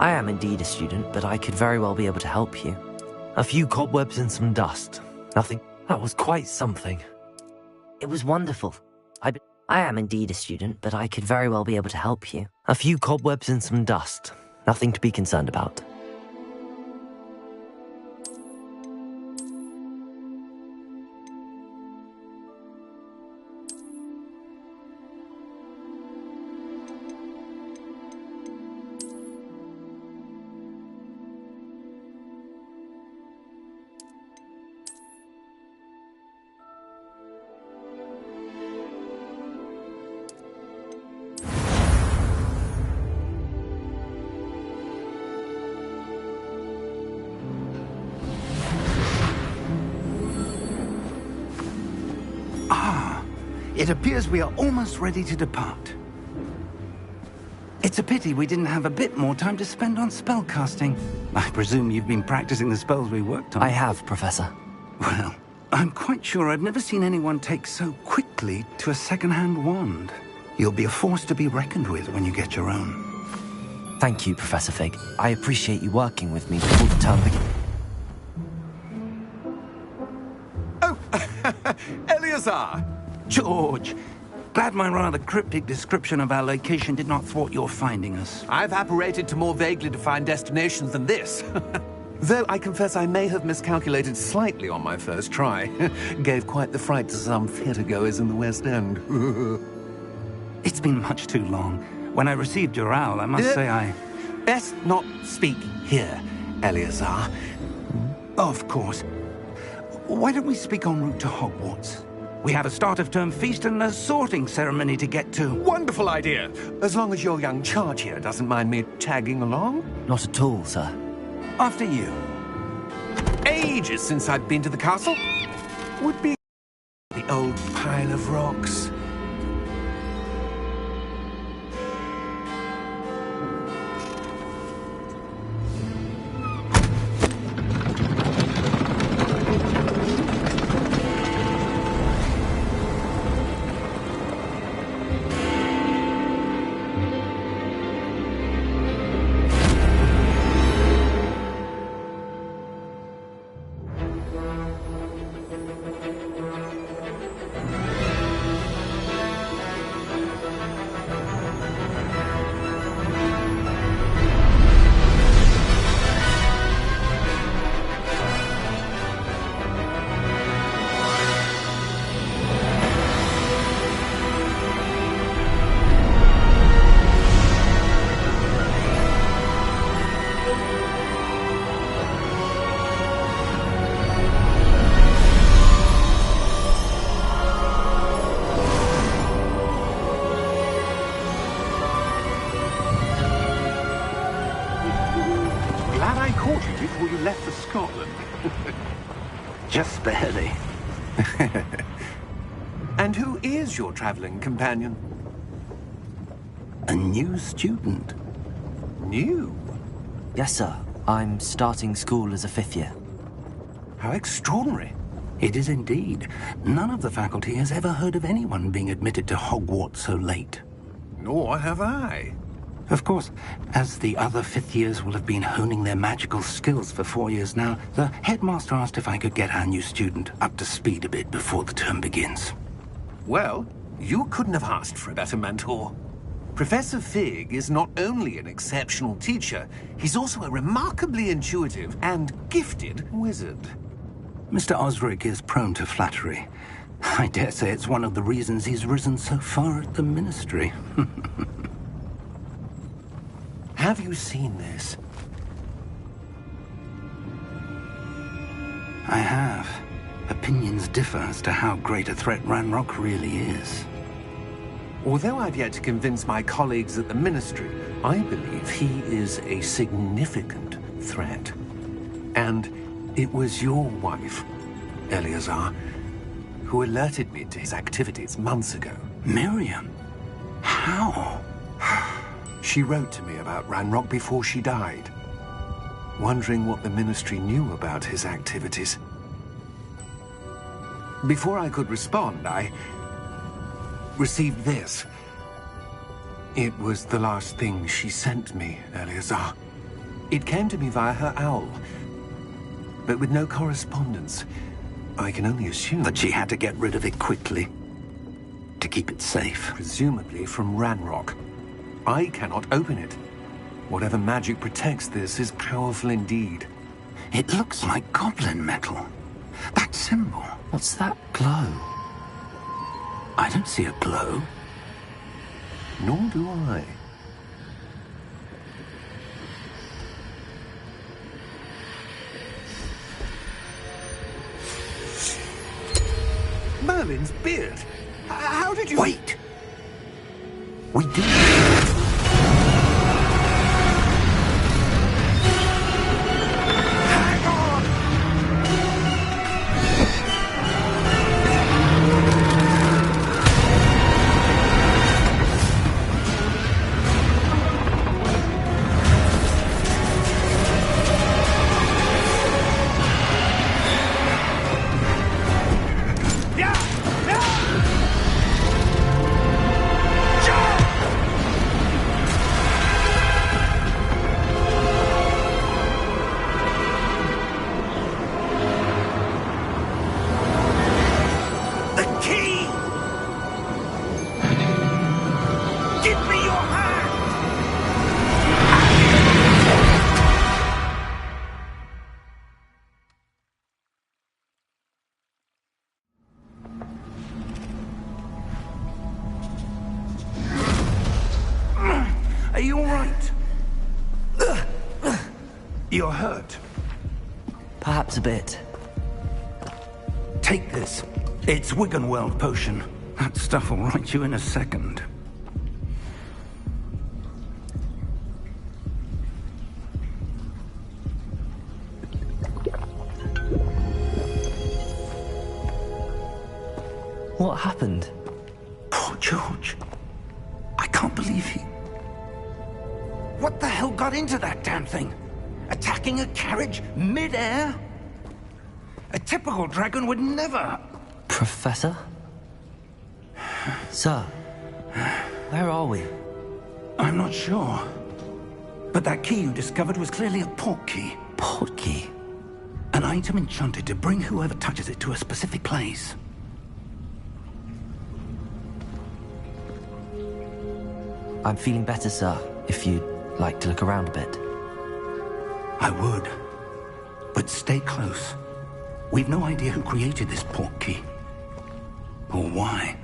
I am indeed a student, but I could very well be able to help you. A few cobwebs and some dust. Nothing. That was quite something. It was wonderful. I am indeed a student, but I could very well be able to help you. A few cobwebs and some dust. Nothing to be concerned about. It appears we are almost ready to depart. It's a pity we didn't have a bit more time to spend on spellcasting. I presume you've been practicing the spells we worked on. I have, Professor. Well, I'm quite sure I've never seen anyone take so quickly to a second-hand wand. You'll be a force to be reckoned with when you get your own. Thank you, Professor Fig. I appreciate you working with me before the term begins. Oh, Eleazar! George, glad my rather cryptic description of our location did not thwart your finding us. I've apparated to more vaguely defined destinations than this. Though I confess I may have miscalculated slightly on my first try. Gave quite the fright to some theatre-goers in the West End. It's been much too long. When I received your owl, I must say I... Best not speak here, Eleazar. Of course. Why don't we speak en route to Hogwarts? We have a start-of-term feast and a sorting ceremony to get to. Wonderful idea! As long as your young charge here doesn't mind me tagging along. Not at all, sir. After you. Ages since I've been to the castle. Would be the old pile of rocks. Before you left for Scotland. Just barely. And who is your traveling companion? A new student. New? Yes, sir. I'm starting school as a 5th year. How extraordinary. It is indeed. None of the faculty has ever heard of anyone being admitted to Hogwarts so late. Nor have I. Of course, as the other 5th years will have been honing their magical skills for 4 years now, the headmaster asked if I could get our new student up to speed a bit before the term begins. Well, you couldn't have asked for a better mentor. Professor Fig is not only an exceptional teacher, he's also a remarkably intuitive and gifted wizard. Mr. Osric is prone to flattery. I dare say it's one of the reasons he's risen so far at the Ministry. Have you seen this? I have. Opinions differ as to how great a threat Ranrock really is. Although I've yet to convince my colleagues at the Ministry, I believe he is a significant threat. And it was your wife, Eleazar, who alerted me to his activities months ago. Miriam? How? She wrote to me about Ranrock before she died, wondering what the Ministry knew about his activities. Before I could respond, I received this. It was the last thing she sent me, Eleazar. It came to me via her owl, but with no correspondence. I can only assume That she had to get rid of it quickly to keep it safe. presumably from Ranrock. I cannot open it. Whatever magic protects this is powerful indeed. It looks like goblin metal. That symbol. What's that glow? I don't see a glow. Nor do I. Merlin's beard! How did you... Wait! We did. Hang on! Yeah! Yeah! The key! Give me your hand! Are you all right? You're hurt. Perhaps a bit. Take this. It's Wiggenweld potion. That stuff will right you in a second. What happened? Poor George. I can't believe he... What the hell got into that damn thing? Attacking a carriage mid-air? A typical dragon would never... Professor? Sir, where are we? I'm not sure. But that key you discovered was clearly a port key. Port key? An item enchanted to bring whoever touches it to a specific place. I'm feeling better, sir, if you'd like to look around a bit. I would. But stay close. We've no idea who created this port key. Or why.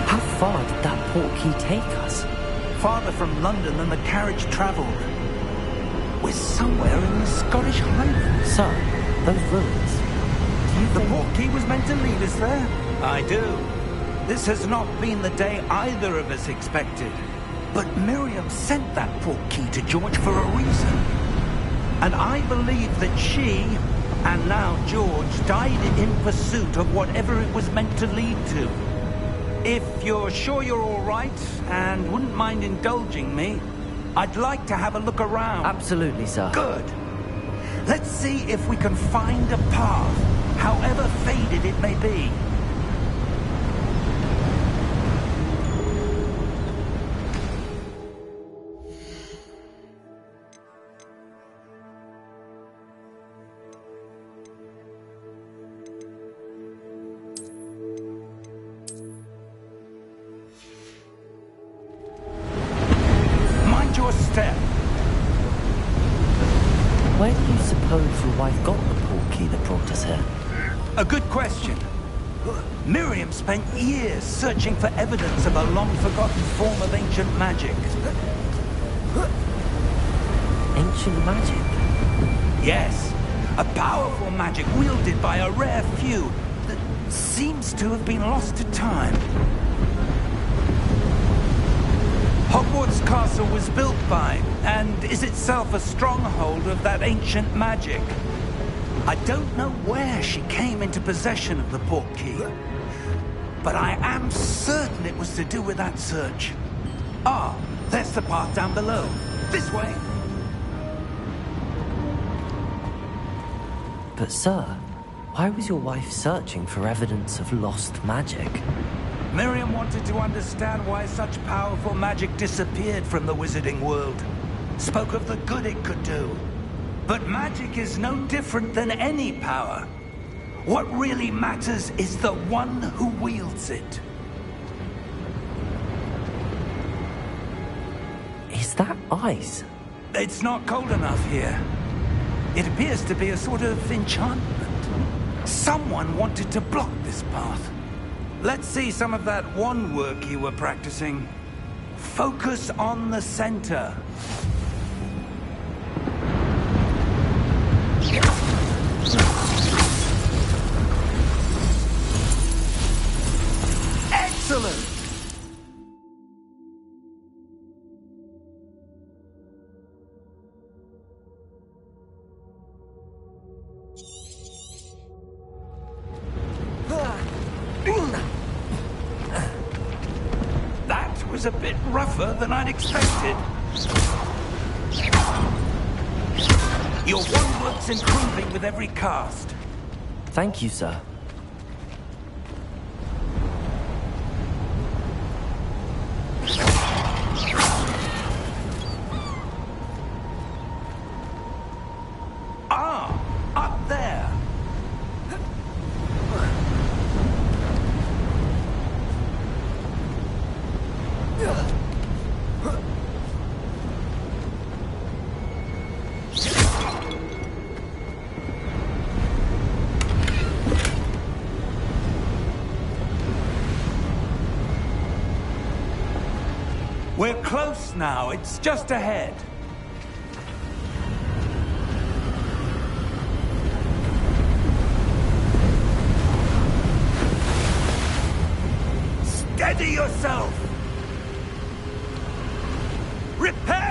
How far did that port key take us? Farther from London than the carriage travelled. We're somewhere in the Scottish Highlands. Sir, those ruins. Do you The think... port key was meant to lead us there? I do. This has not been the day either of us expected. But Miriam sent that port key to George for a reason. And I believe that she, and now George, died in pursuit of whatever it was meant to lead to. If you're sure you're all right, and wouldn't mind indulging me, I'd like to have a look around. Absolutely, sir. Good. Let's see if we can find a path, however faded it may be. Mind your step. Where do you suppose your wife got the port key that brought us here? A good question. Miriam spent years searching for evidence of a long-forgotten form of ancient magic. Ancient magic? Yes, a powerful magic wielded by a rare few that seems to have been lost to time. Hogwarts Castle was built by, and is itself a stronghold of that ancient magic. I don't know where she came into possession of the port key, but I am certain it was to do with that search. Ah, There's the path down below. This way. But sir, why was your wife searching for evidence of lost magic? Miriam wanted to understand why such powerful magic disappeared from the wizarding world. Spoke of the good it could do. But magic is no different than any power. What really matters is the one who wields it. Is that ice? It's not cold enough here. It appears to be a sort of enchantment. Someone wanted to block this path. Let's see some of that wand work you were practicing. Focus on the center. Excellent! That was a bit rougher than I'd expected. Your wand work's improving with every cast. Thank you, sir. Ah, up there. We're close now. It's just ahead. Steady yourself! Reparo!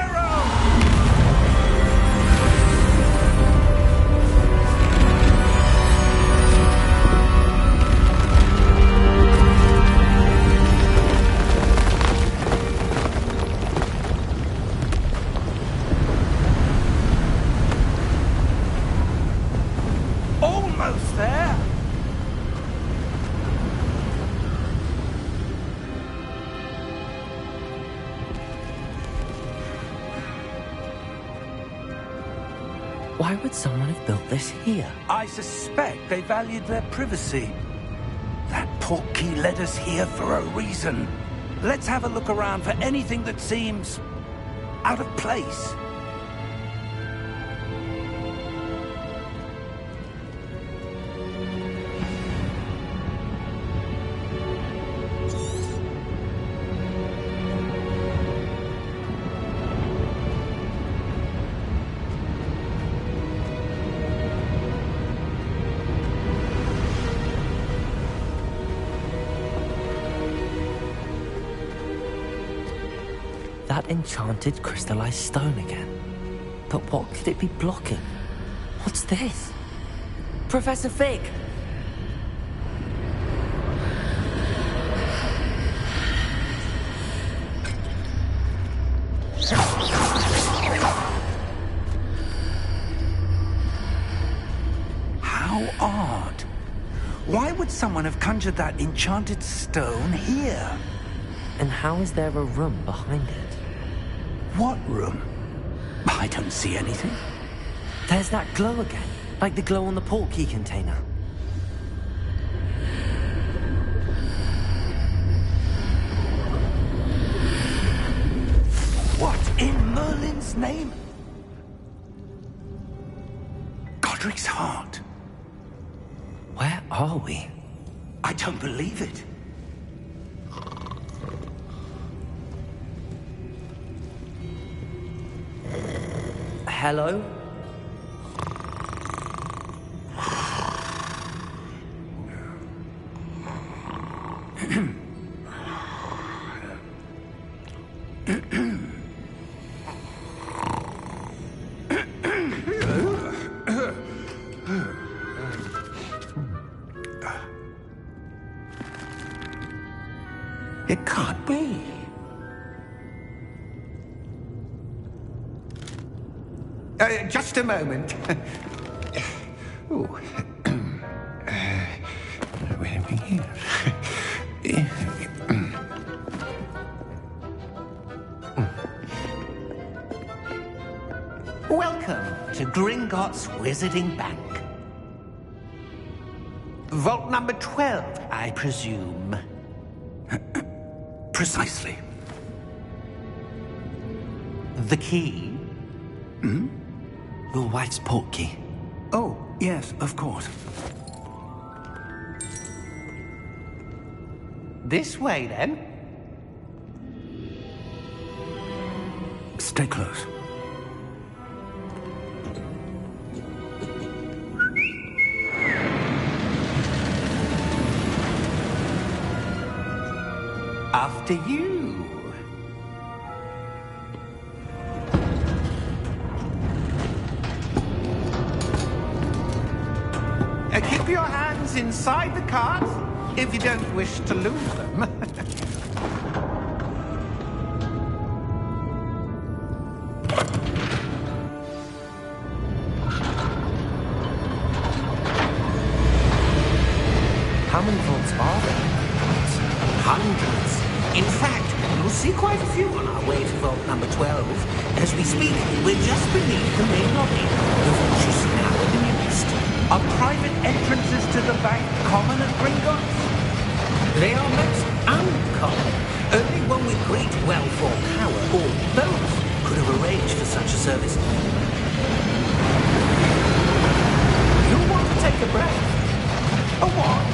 Almost there! Why would someone have built this here? I suspect they valued their privacy. That portkey led us here for a reason. Let's have a look around for anything that seems out of place. That enchanted crystallized stone again. But what could it be blocking? What's this? Professor Fig! How odd. Why would someone have conjured that enchanted stone here? And how is there a room behind it? What room? I don't see anything. There's that glow again, like the glow on the portkey container. What in Merlin's name? Godric's heart. Where are we? I don't believe it. Hello? It can't be. Just a moment. Ooh. Where are we here? Welcome to Gringotts Wizarding Bank. Vault number 12, I presume. Precisely. The key? Your wife's portkey. Oh, yes, of course. This way, then. Stay close. After you. Keep your hands inside the cards if you don't wish to lose them. How many vaults are there? Hundreds. In fact, you'll see quite a few on our way to vault number 12. As we speak, we're just beneath the main lobby. The vault you see now in the newest. Are private entrances to the bank common at Gringotts? They are most uncommon. Only one with great wealth or power, or both, could have arranged for such a service. You'll want to take a breath. A what?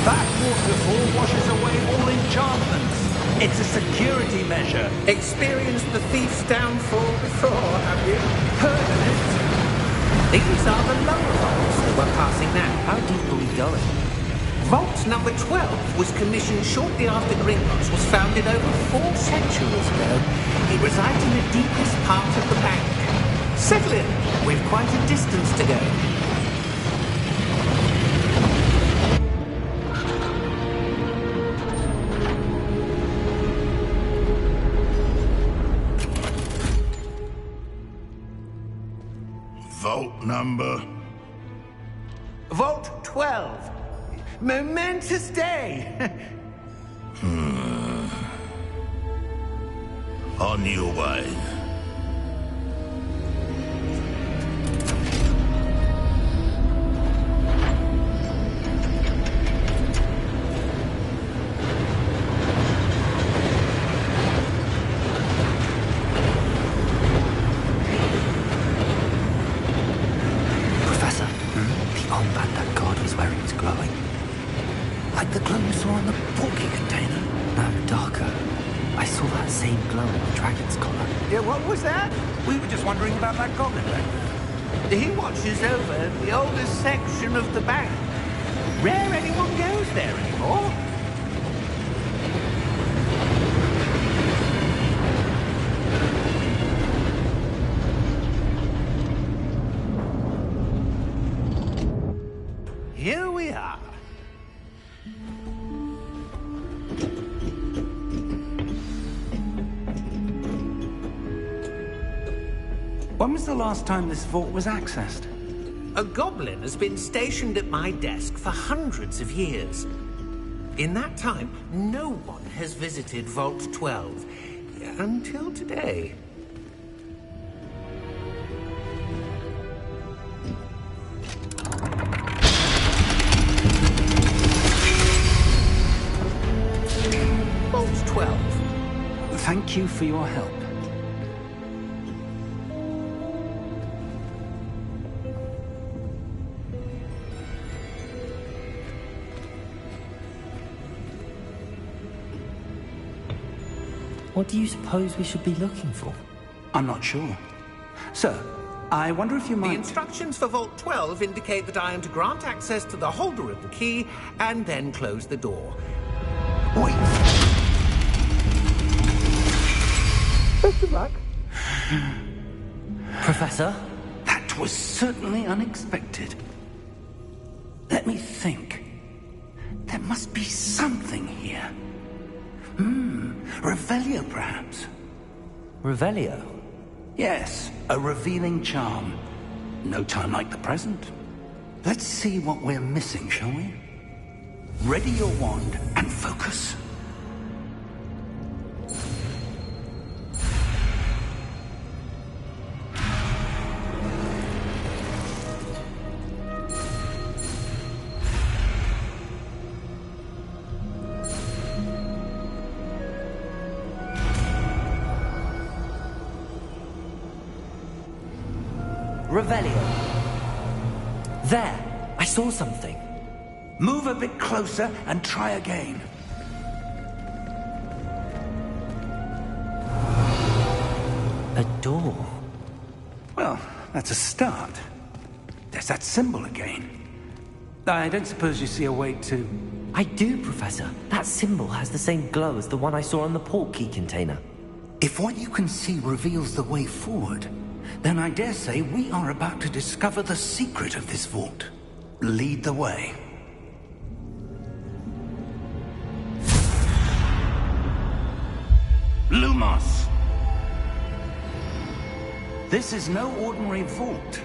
That waterfall washes away all enchantments. It's a security measure. Experienced the thief's downfall before, have you? Heard of it? These are the lower vaults that we're passing now. How deep are we going? Vault number 12 was commissioned shortly after Gringotts was founded over 4 centuries ago. It resides in the deepest part of the bank. Settle in. We've quite a distance to go. Vault number? Vault 12. Momentous day. On your way. Professor, the armband that guard was wearing is glowing. Like the glow you saw on the portkey container? No, darker. I saw that same glow on the dragon's collar. Yeah, what was that? We were just wondering about that goblin back there. He watches over the oldest section of the bank. Rare anyone goes there anymore. Here we are. When was the last time this vault was accessed? A goblin has been stationed at my desk for hundreds of years. In that time, no one has visited Vault 12. Until today. Vault 12. Thank you for your help. What do you suppose we should be looking for? I'm not sure. Sir, I wonder if you The might... instructions for Vault 12 indicate that I am to grant access to the holder of the key and then close the door. Wait. Best of luck. Professor? That was certainly unexpected. Let me think. There must be something here. Revelio, perhaps. Revelio? Yes, a revealing charm. No time like the present. Let's see what we're missing, shall we? Ready your wand and focus. Revelio. There! I saw something. Move a bit closer and try again. A door. Well, that's a start. There's that symbol again. I don't suppose you see a way to... I do, Professor. That symbol has the same glow as the one I saw on the portkey container. If what you can see reveals the way forward, then I dare say we are about to discover the secret of this vault. Lead the way. Lumos! This is no ordinary vault.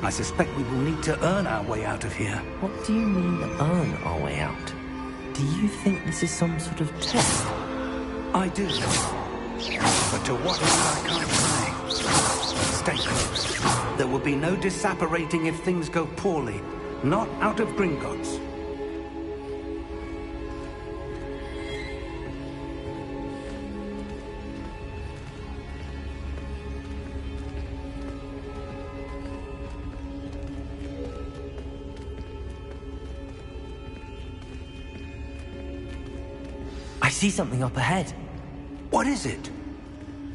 I suspect we will need to earn our way out of here. What do you mean, earn our way out? Do you think this is some sort of test? I do. But to what end I can't say. Stay close. There will be no disapparating if things go poorly. Not out of Gringotts. I see something up ahead. What is it?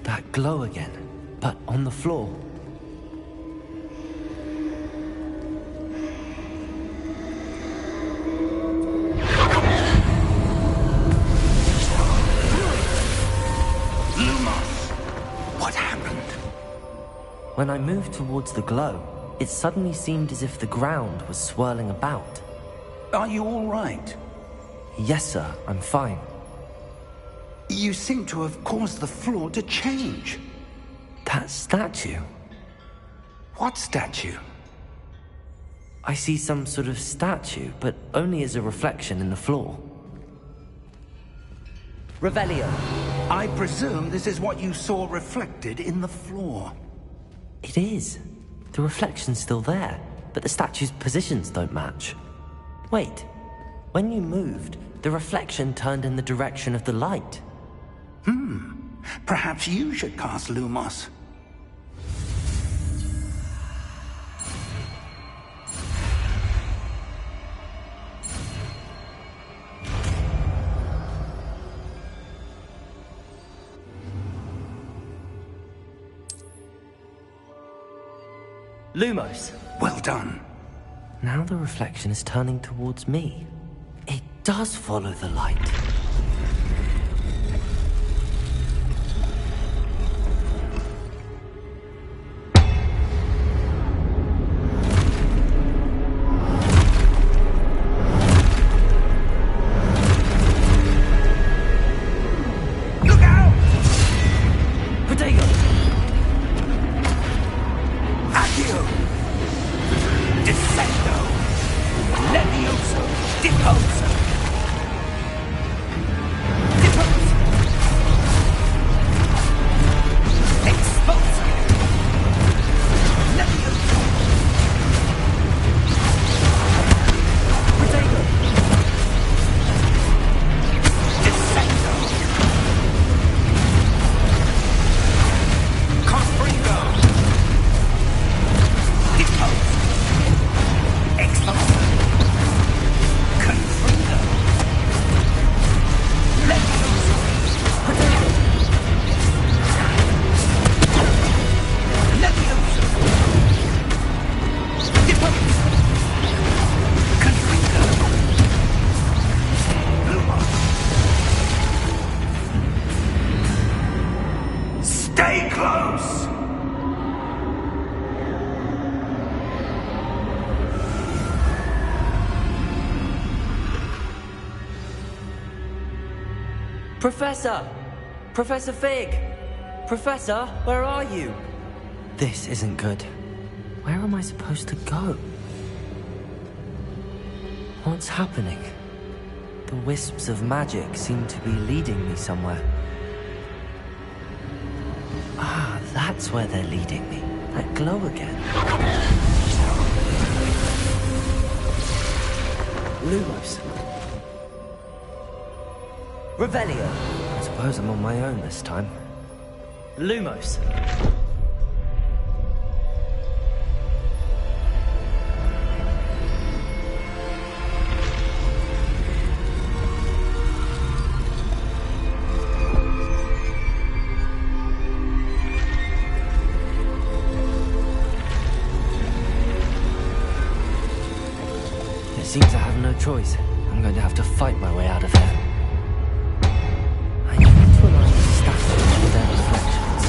That glow again, but on the floor. Lumos! What happened? When I moved towards the glow, it suddenly seemed as if the ground was swirling about. Are you all right? Yes, sir, I'm fine. You seem to have caused the floor to change. That statue. What statue? I see some sort of statue, but only as a reflection in the floor. Revelio. I presume this is what you saw reflected in the floor. It is. The reflection's still there, but the statue's positions don't match. Wait. When you moved, the reflection turned in the direction of the light. Perhaps you should cast Lumos. Lumos. Well done. Now the reflection is turning towards me. It does follow the light. Professor! Professor Fig! Professor, where are you? This isn't good. Where am I supposed to go? What's happening? The wisps of magic seem to be leading me somewhere. Ah, that's where they're leading me. That glow again. Lumos. Revelio. I suppose I'm on my own this time. Lumos. Seems I have no choice. I'm going to have to fight my way out of here. I need to align the statues with their reflections.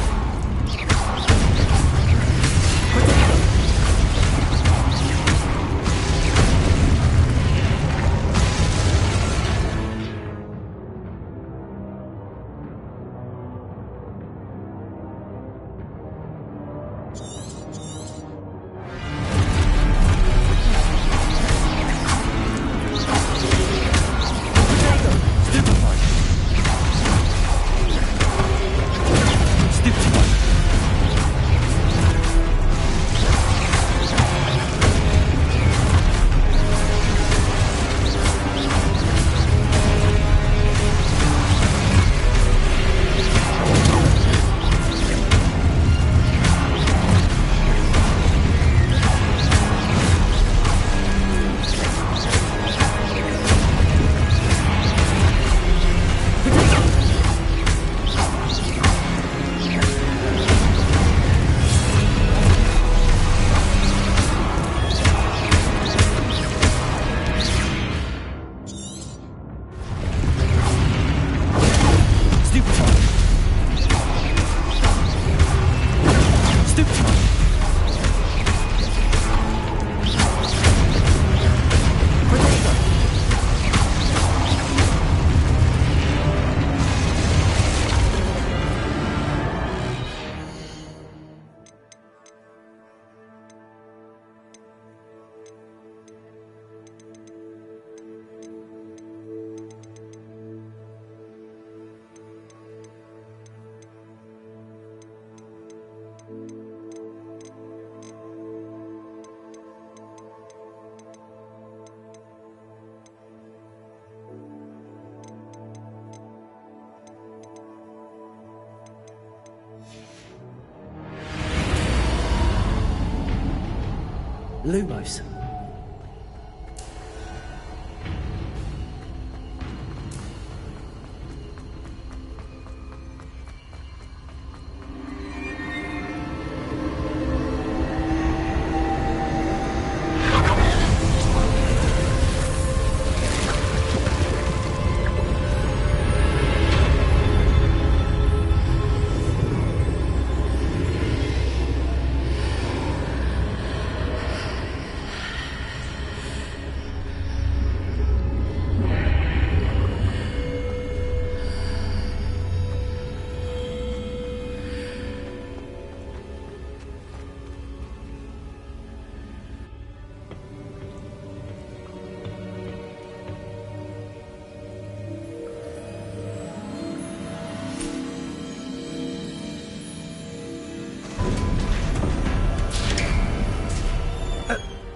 Lumos.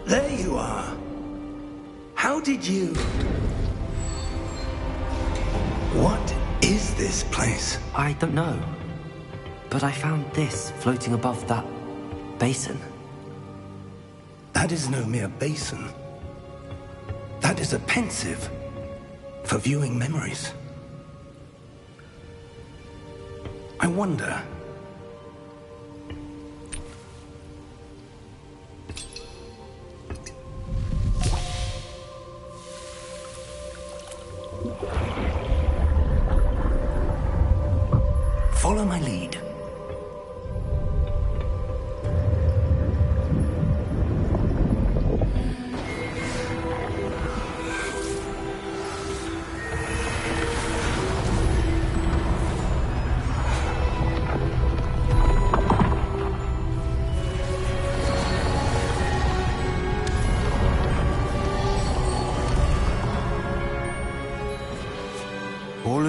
There you are. How did you... What is this place? I don't know. But I found this floating above that basin. That is no mere basin. That is a pensive for viewing memories. I wonder... Follow my lead.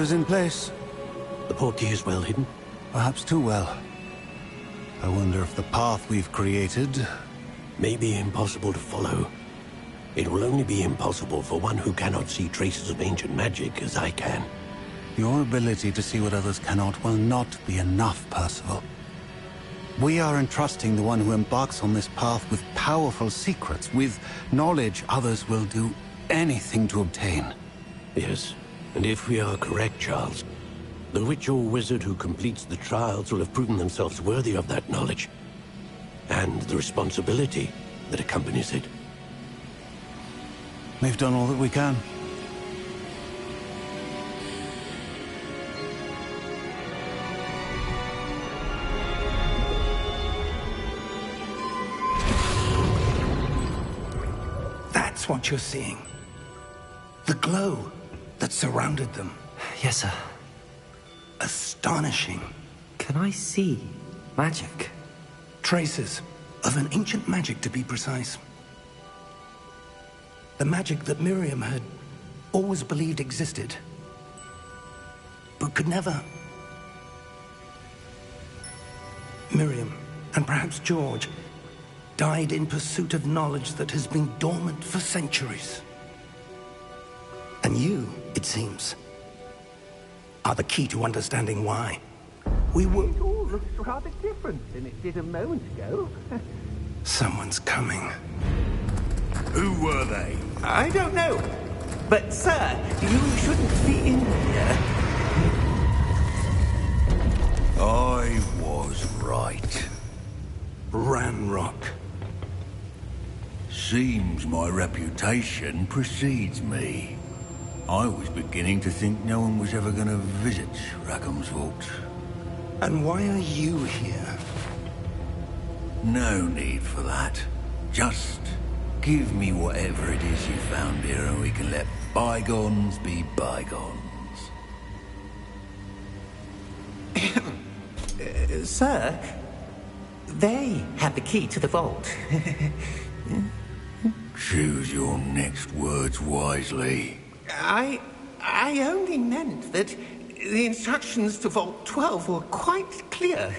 Orders in place. The portkey is well hidden? Perhaps too well. I wonder if the path we've created... may be impossible to follow. It will only be impossible for one who cannot see traces of ancient magic as I can. Your ability to see what others cannot will not be enough, Percival. We are entrusting the one who embarks on this path with powerful secrets, with knowledge others will do anything to obtain. Yes, and if we are correct, Charles, the witch or wizard who completes the trials will have proven themselves worthy of that knowledge, and the responsibility that accompanies it. We've done all that we can. That's what you're seeing. The glow that surrounded them. Yes, sir. Astonishing. Can I see magic? Traces of an ancient magic, to be precise. The magic that Miriam had always believed existed, but could never. Miriam, and perhaps George, died in pursuit of knowledge that has been dormant for centuries. And you, it seems, are the key to understanding why. We were... It all looks rather different than it did a moment ago. Someone's coming. Who were they? I don't know. But, sir, you shouldn't be in here. I was right. Ranrock. Seems my reputation precedes me. I was beginning to think no one was ever going to visit Rackham's vault. And why are you here? No need for that. Just give me whatever it is you found here and we can let bygones be bygones. Sir, they have the key to the vault. Choose your next words wisely. I only meant that the instructions to Vault 12 were quite clear.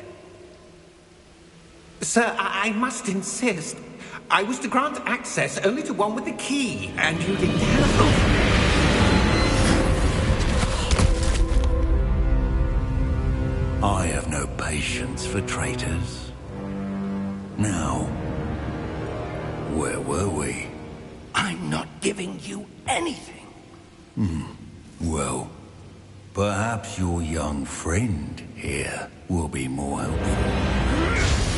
Sir, I must insist. I was to grant access only to one with the key, and you didn't have... I have no patience for traitors. Now, where were we? I'm not giving you anything. Well, perhaps your young friend here will be more helpful.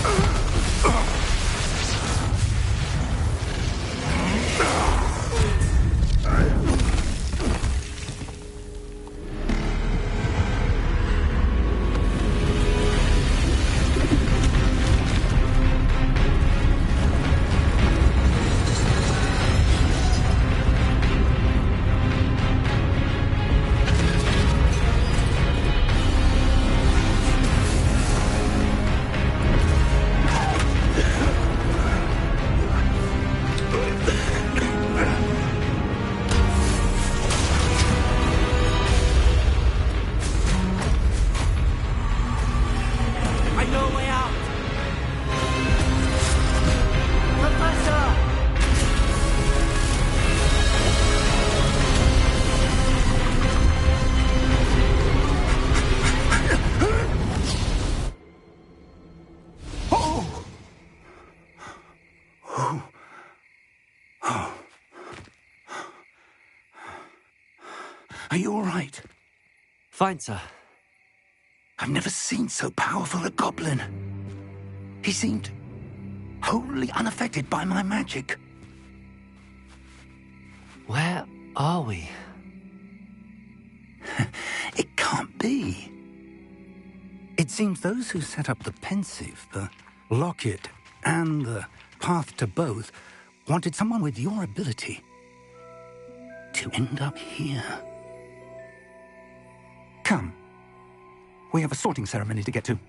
Are you all right? Fine, sir. I've never seen so powerful a goblin. He seemed wholly unaffected by my magic. Where are we? It can't be. It seems those who set up the pensive, the locket, and the path to both wanted someone with your ability to end up here. Come. We have a sorting ceremony to get to.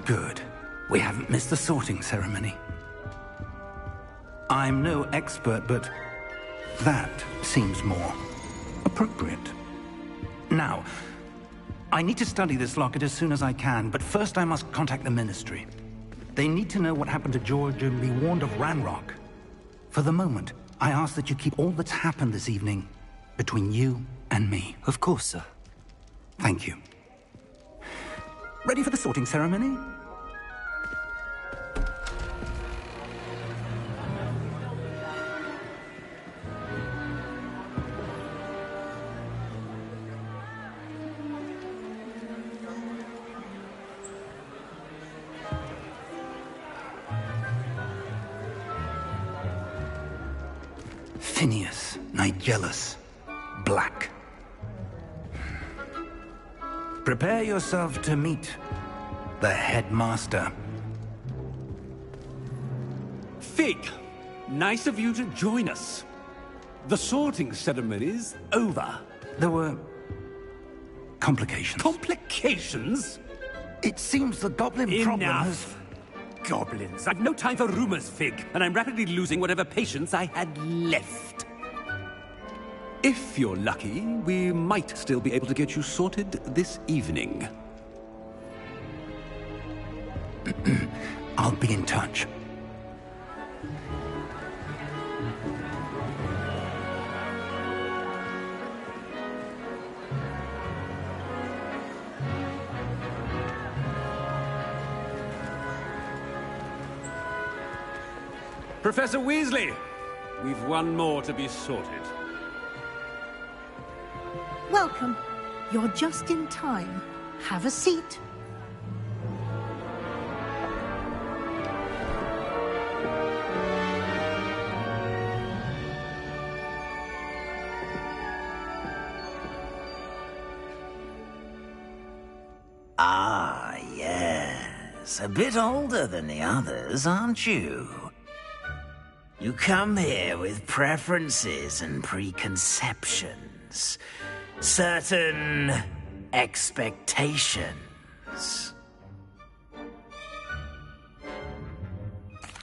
Good. We haven't missed the sorting ceremony. I'm no expert, but that seems more appropriate. Now, I need to study this locket as soon as I can, but first I must contact the Ministry. They need to know what happened to George and be warned of Ranrock. For the moment, I ask that you keep all that's happened this evening between you and me. Of course, sir. Thank you. Ready for the sorting ceremony? Phineas, Nigellus, Black. Prepare yourself to meet the headmaster. Fig, nice of you to join us. The sorting ceremony's over. There were complications. Complications? It seems the goblin problem has... Enough. Goblins. I've no time for rumors, Fig, and I'm rapidly losing whatever patience I had left. If you're lucky, we might still be able to get you sorted this evening. I'll be in touch. Professor Weasley, we've one more to be sorted. Welcome. You're just in time. Have a seat. Ah, yes. A bit older than the others, aren't you? You come here with preferences and preconceptions. Certain expectations.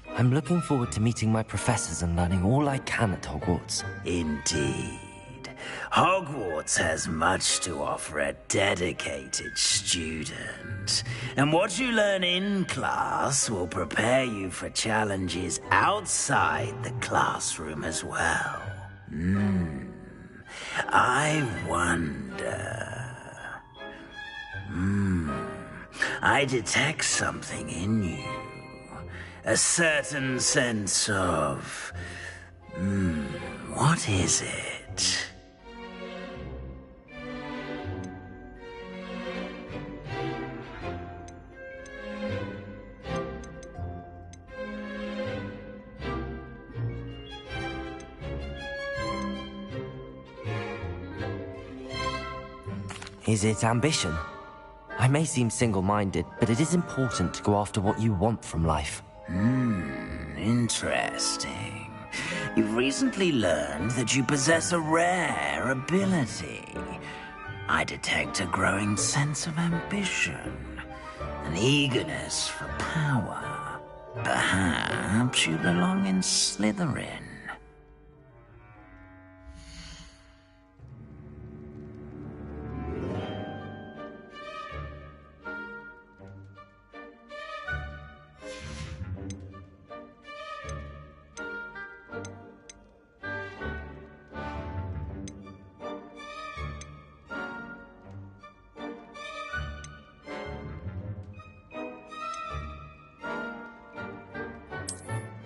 I'm looking forward to meeting my professors and learning all I can at Hogwarts. Indeed. Hogwarts has much to offer a dedicated student. And what you learn in class will prepare you for challenges outside the classroom as well. I wonder... I detect something in you. A certain sense of... what is it? Is it ambition? I may seem single-minded, but it is important to go after what you want from life. Interesting. You've recently learned that you possess a rare ability. I detect a growing sense of ambition, an eagerness for power. Perhaps you belong in Slytherin.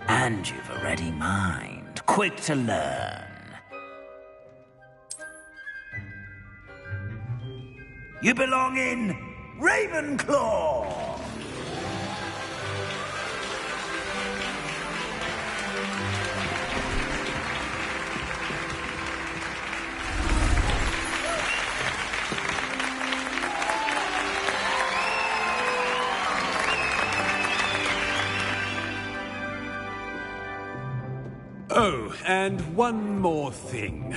And you've a ready mind, quick to learn. You belong in Ravenclaw! Oh, and one more thing.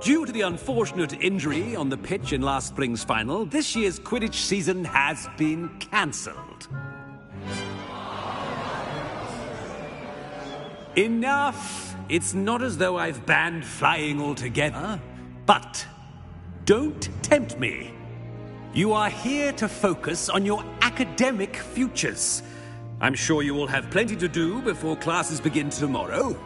Due to the unfortunate injury on the pitch in last spring's final, this year's Quidditch season has been cancelled. Enough! It's not as though I've banned flying altogether. But don't tempt me. You are here to focus on your academic futures. I'm sure you will have plenty to do before classes begin tomorrow.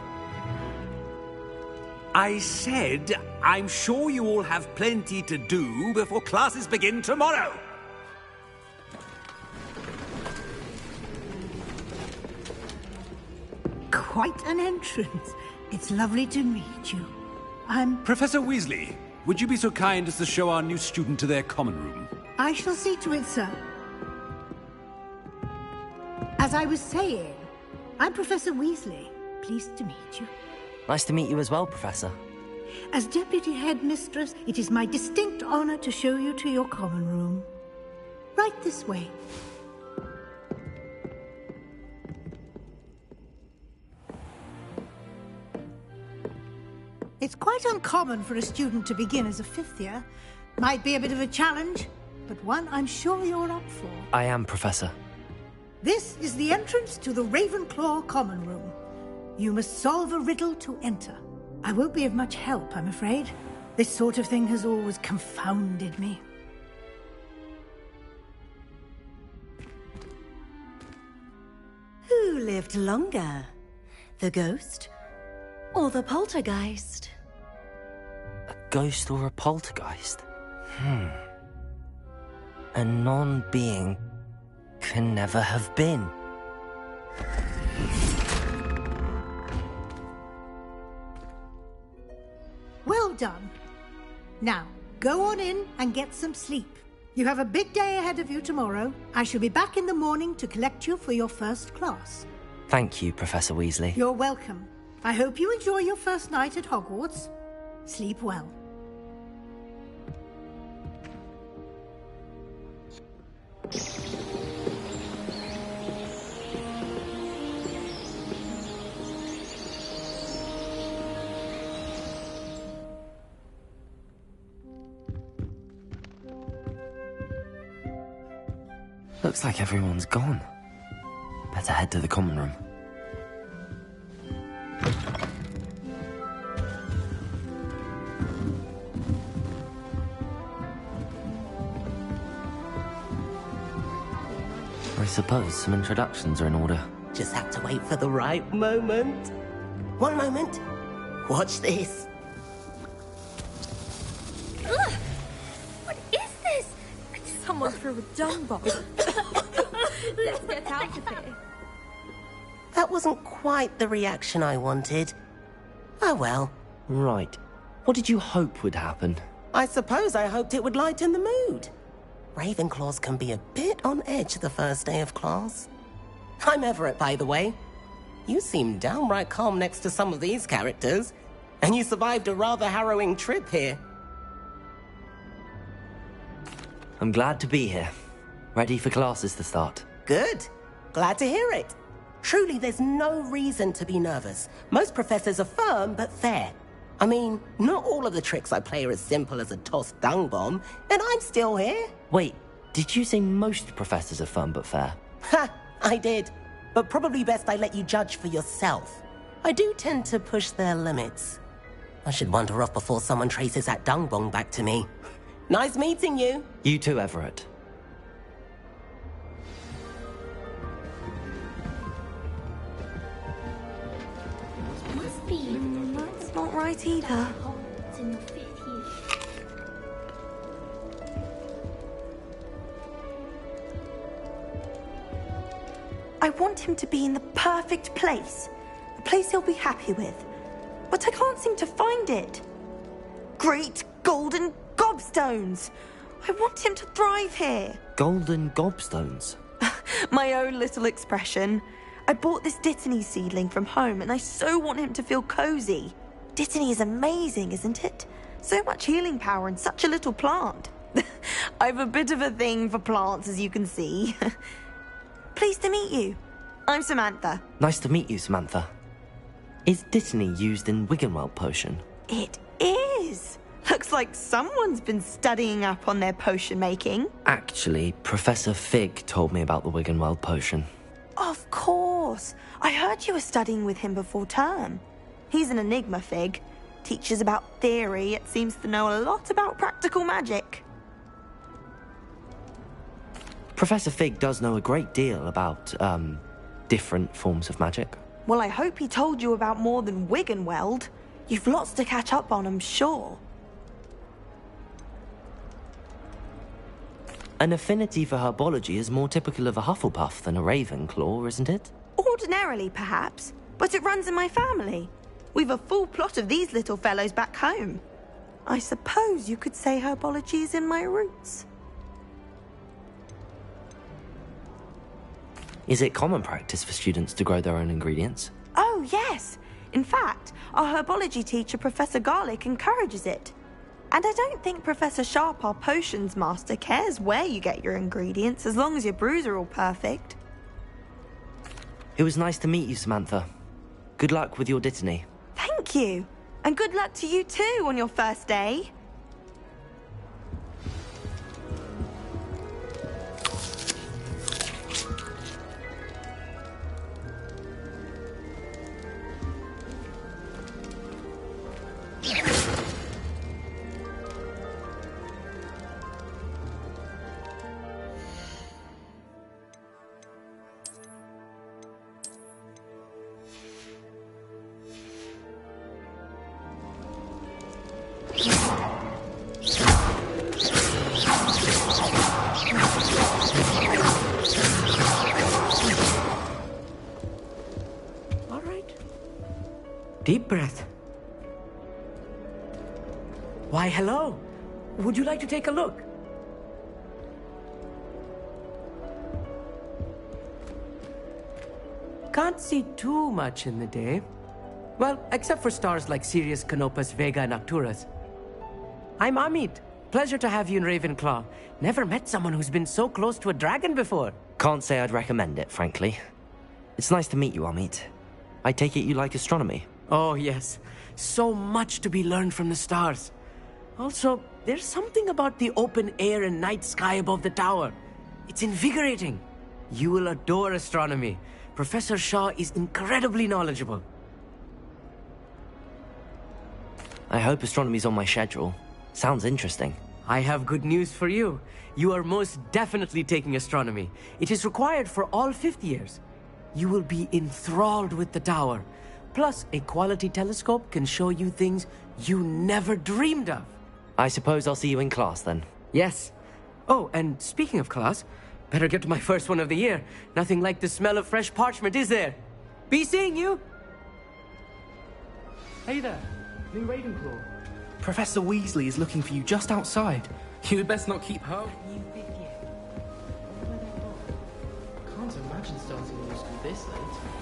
I said, I'm sure you all have plenty to do before classes begin tomorrow. Quite an entrance. It's lovely to meet you. I'm... Professor Weasley, would you be so kind as to show our new student to their common room? I shall see to it, sir. As I was saying, I'm Professor Weasley. Pleased to meet you. Nice to meet you as well, Professor. As Deputy Headmistress, it is my distinct honor to show you to your common room. Right this way. It's quite uncommon for a student to begin as a fifth year. Might be a bit of a challenge, but one I'm sure you're up for. I am, Professor. This is the entrance to the Ravenclaw common room. You must solve a riddle to enter. I won't be of much help, I'm afraid. This sort of thing has always confounded me. Who lived longer? The ghost or the poltergeist? A ghost or a poltergeist? A non-being can never have been. Well done. Now, go on in and get some sleep. You have a big day ahead of you tomorrow. I shall be back in the morning to collect you for your first class. Thank you, Professor Weasley. You're welcome. I hope you enjoy your first night at Hogwarts. Sleep well. Looks like everyone's gone. Better head to the common room. I suppose some introductions are in order. Just have to wait for the right moment. One moment. Watch this. Ugh! What is this? Someone threw a dung bomb. Let's get out of here. That wasn't quite the reaction I wanted. Oh well. Right. What did you hope would happen? I suppose I hoped it would lighten the mood. Ravenclaws can be a bit on edge the first day of class. I'm Everett, by the way. You seem downright calm next to some of these characters, and you survived a rather harrowing trip here. I'm glad to be here. Ready for classes to start. Good. Glad to hear it. Truly, there's no reason to be nervous. Most professors are firm but fair. I mean, not all of the tricks I play are as simple as a tossed dung bomb, and I'm still here. Wait, did you say most professors are firm but fair? Ha! I did. But probably best I let you judge for yourself. I do tend to push their limits. I should wander off before someone traces that dung bomb back to me. Nice meeting you. You too, Everett. Must be. That's not right either. I want him to be in the perfect place. A place he'll be happy with. But I can't seem to find it. Great golden gobstones! I want him to thrive here. Golden gobstones? My own little expression. I bought this Dittany seedling from home and I so want him to feel cozy. Dittany is amazing, isn't it? So much healing power in such a little plant. I've a bit of a thing for plants, as you can see. Pleased to meet you. I'm Samantha. Nice to meet you, Samantha. Is Dittany used in Wiggenweld potion? It is. Looks like someone's been studying up on their potion making. Actually, Professor Fig told me about the Wiggenweld potion. Of course. course. I heard you were studying with him before term. He's an enigma, Fig. Teaches about theory, yet seems to know a lot about practical magic. Professor Fig does know a great deal about, different forms of magic. Well, I hope he told you about more than Wiggenweld. You've lots to catch up on, I'm sure. An affinity for herbology is more typical of a Hufflepuff than a Ravenclaw, isn't it? Ordinarily, perhaps, but it runs in my family. We've a full plot of these little fellows back home. I suppose you could say herbology is in my roots. Is it common practice for students to grow their own ingredients? Oh, yes. In fact, our herbology teacher, Professor Garlick, encourages it. And I don't think Professor Sharp, our potions master, cares where you get your ingredients, as long as your brews are all perfect. It was nice to meet you, Samantha. Good luck with your dittany. Thank you. And good luck to you too on your first day. Deep breath. Why, hello. Would you like to take a look? Can't see too much in the day. Well, except for stars like Sirius, Canopus, Vega, and Arcturus. I'm Amit. Pleasure to have you in Ravenclaw. Never met someone who's been so close to a dragon before. Can't say I'd recommend it, frankly. It's nice to meet you, Amit. I take it you like astronomy? Oh, yes. So much to be learned from the stars. Also, there's something about the open air and night sky above the tower. It's invigorating. You will adore astronomy. Professor Shaw is incredibly knowledgeable. I hope astronomy's on my schedule. Sounds interesting. I have good news for you. You are most definitely taking astronomy. It is required for all fifth years. You will be enthralled with the tower. Plus, a quality telescope can show you things you never dreamed of. I suppose I'll see you in class then. Yes. Oh, and speaking of class, better get to my first one of the year. Nothing like the smell of fresh parchment, is there? Be seeing you! Hey there, new Ravenclaw. Professor Weasley is looking for you just outside. You had best not keep her. Can't imagine starting new school this late.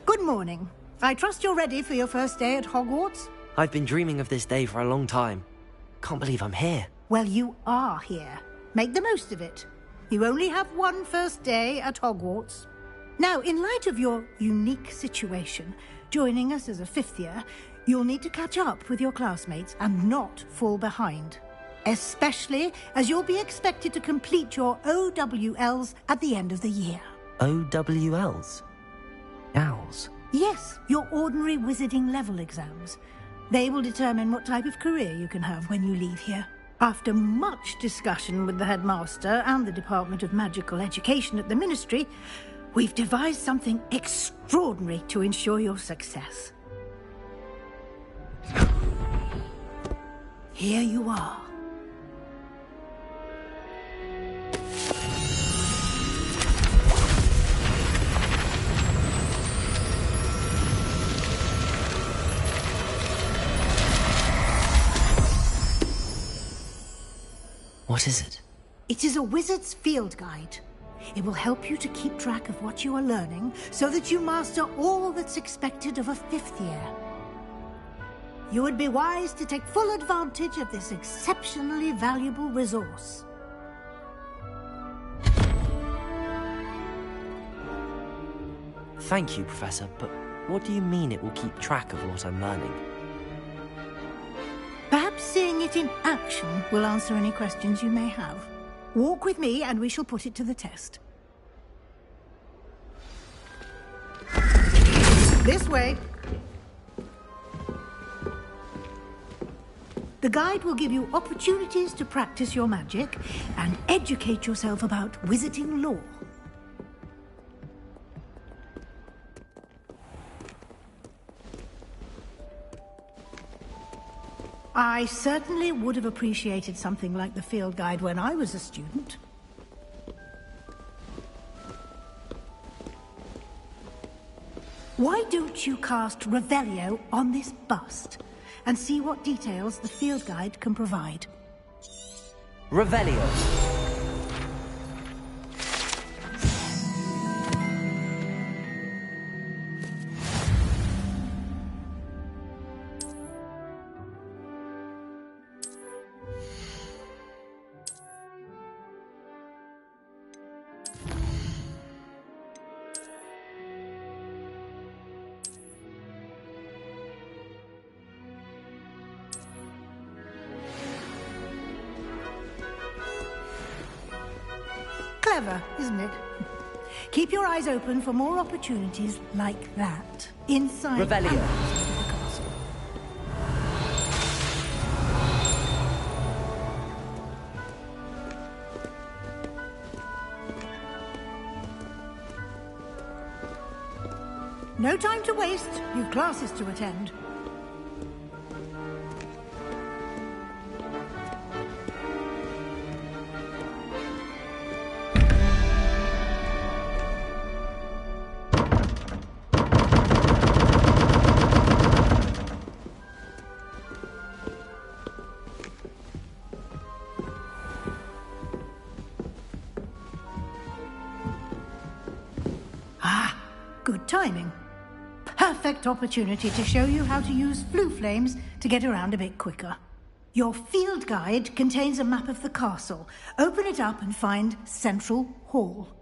Good morning. I trust you're ready for your first day at Hogwarts? I've been dreaming of this day for a long time. Can't believe I'm here. Well, you are here. Make the most of it. You only have one first day at Hogwarts. Now, in light of your unique situation, joining us as a fifth year, you'll need to catch up with your classmates and not fall behind. Especially as you'll be expected to complete your OWLs at the end of the year. OWLs? Owls? Yes, your ordinary wizarding level exams. They will determine what type of career you can have when you leave here. After much discussion with the headmaster and the Department of Magical Education at the Ministry, we've devised something extraordinary to ensure your success. Here you are. What is it? It is a wizard's field guide. It will help you to keep track of what you are learning so that you master all that's expected of a fifth year. You would be wise to take full advantage of this exceptionally valuable resource. Thank you, Professor, but what do you mean it will keep track of what I'm learning? Perhaps seeing it in action will answer any questions you may have. Walk with me and we shall put it to the test. This way. The guide will give you opportunities to practice your magic and educate yourself about wizarding lore. I certainly would have appreciated something like the field guide when I was a student. Why don't you cast Revelio on this bust and see what details the field guide can provide? Revelio. Clever, isn't it? Keep your eyes open for more opportunities like that. Inside Revelio. and outside of the castle. No time to waste. You've classes to attend. Good timing. Perfect opportunity to show you how to use flue flames to get around a bit quicker. Your field guide contains a map of the castle. Open it up and find Central Hall.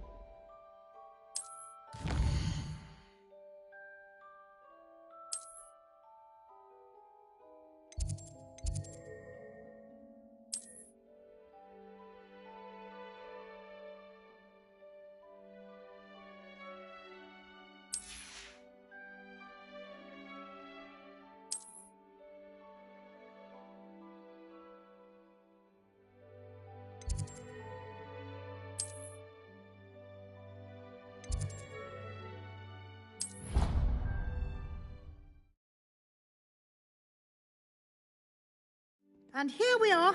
And here we are.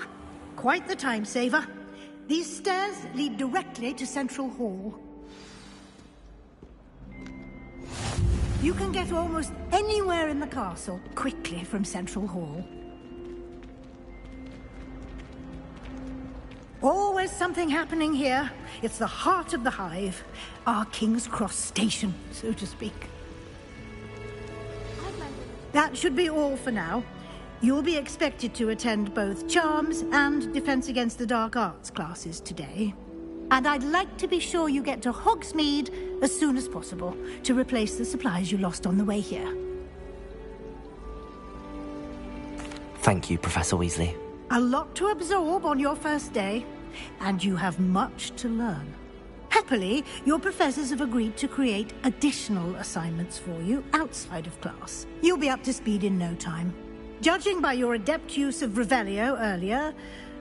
Quite the time saver. These stairs lead directly to Central Hall. You can get almost anywhere in the castle quickly from Central Hall. Always something happening here. It's the heart of the hive. Our King's Cross station, so to speak. That should be all for now. You'll be expected to attend both Charms and Defense Against the Dark Arts classes today. And I'd like to be sure you get to Hogsmeade as soon as possible to replace the supplies you lost on the way here. Thank you, Professor Weasley. A lot to absorb on your first day, and you have much to learn. Happily, your professors have agreed to create additional assignments for you outside of class. You'll be up to speed in no time. Judging by your adept use of Revelio earlier,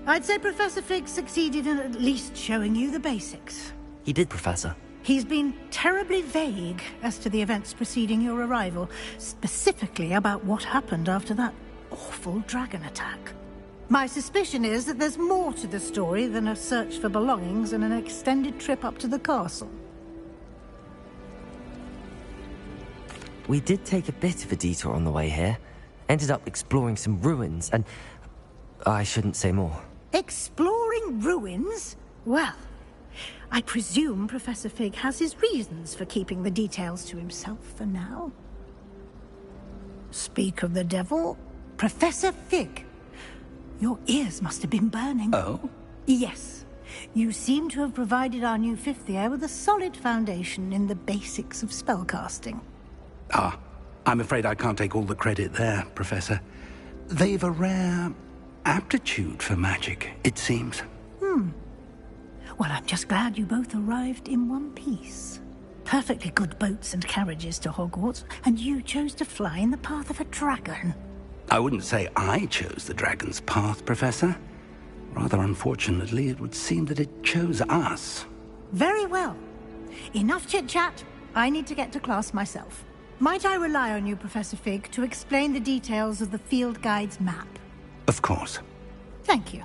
I'd say Professor Fig succeeded in at least showing you the basics. He did, Professor. He's been terribly vague as to the events preceding your arrival, specifically about what happened after that awful dragon attack. My suspicion is that there's more to the story than a search for belongings and an extended trip up to the castle. We did take a bit of a detour on the way here. Ended up exploring some ruins, and I shouldn't say more. Exploring ruins? Well, I presume Professor Fig has his reasons for keeping the details to himself for now. Speak of the devil, Professor Fig. Your ears must have been burning. Oh? Yes. You seem to have provided our new fifth year with a solid foundation in the basics of spellcasting. Ah, I'm afraid I can't take all the credit there, Professor. They've a rare aptitude for magic, it seems. Well, I'm just glad you both arrived in one piece. perfectly good boats and carriages to Hogwarts, and you chose to fly in the path of a dragon. I wouldn't say I chose the dragon's path, Professor. Rather unfortunately, it would seem that it chose us. Very well. Enough chit-chat. I need to get to class myself. Might I rely on you, Professor Fig, to explain the details of the field guide's map? Of course. Thank you.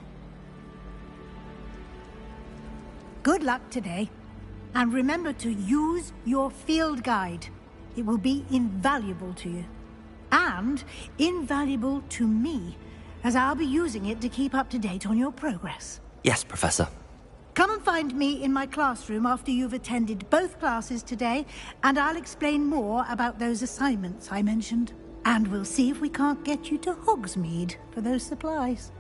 Good luck today. And remember to use your field guide. It will be invaluable to you. And invaluable to me, as I'll be using it to keep up to date on your progress. Yes, Professor. Come and find me in my classroom after you've attended both classes today, and I'll explain more about those assignments I mentioned. And we'll see if we can't get you to Hogsmeade for those supplies.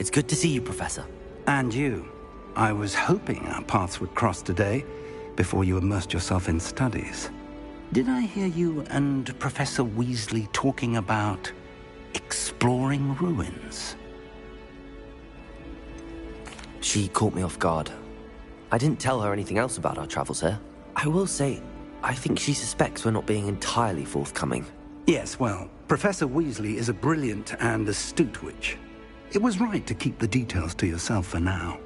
It's good to see you, Professor. And you. I was hoping our paths would cross today, before you immersed yourself in studies. Did I hear you and Professor Weasley talking about exploring ruins? She caught me off guard. I didn't tell her anything else about our travels here. I will say, I think she suspects we're not being entirely forthcoming. Yes, well, Professor Weasley is a brilliant and astute witch. It was right to keep the details to yourself for now.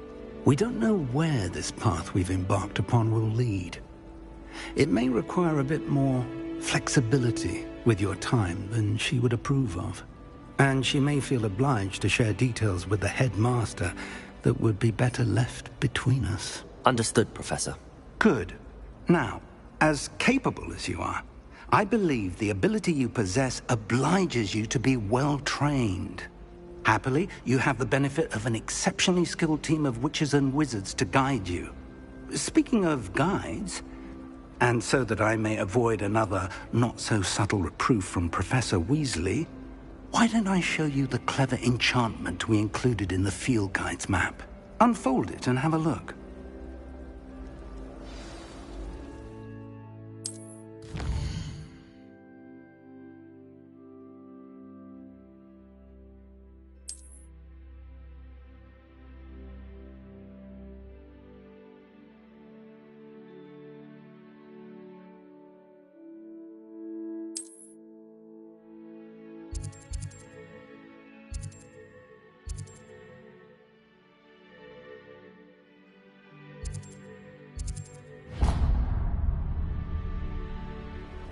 We don't know where this path we've embarked upon will lead. It may require a bit more flexibility with your time than she would approve of. And she may feel obliged to share details with the headmaster that would be better left between us. Understood, Professor. Good. Now, as capable as you are, I believe the ability you possess obliges you to be well-trained. Happily, you have the benefit of an exceptionally skilled team of witches and wizards to guide you. Speaking of guides, and so that I may avoid another not-so-subtle reproof from Professor Weasley, why don't I show you the clever enchantment we included in the field guide's map? Unfold it and have a look.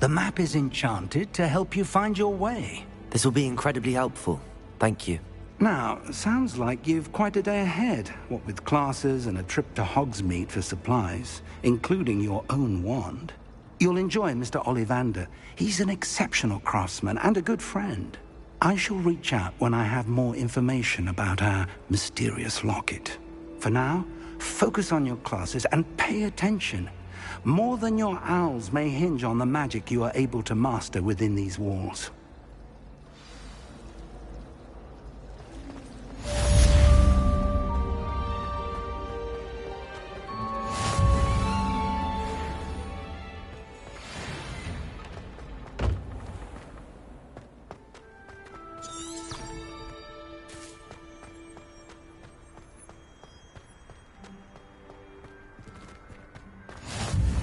The map is enchanted to help you find your way. This will be incredibly helpful. Thank you. Now, sounds like you've quite a day ahead, what with classes and a trip to Hogsmeade for supplies, including your own wand. You'll enjoy Mr. Ollivander. He's an exceptional craftsman and a good friend. I shall reach out when I have more information about our mysterious locket. For now, focus on your classes and pay attention. More than your owls may hinge on the magic you are able to master within these walls.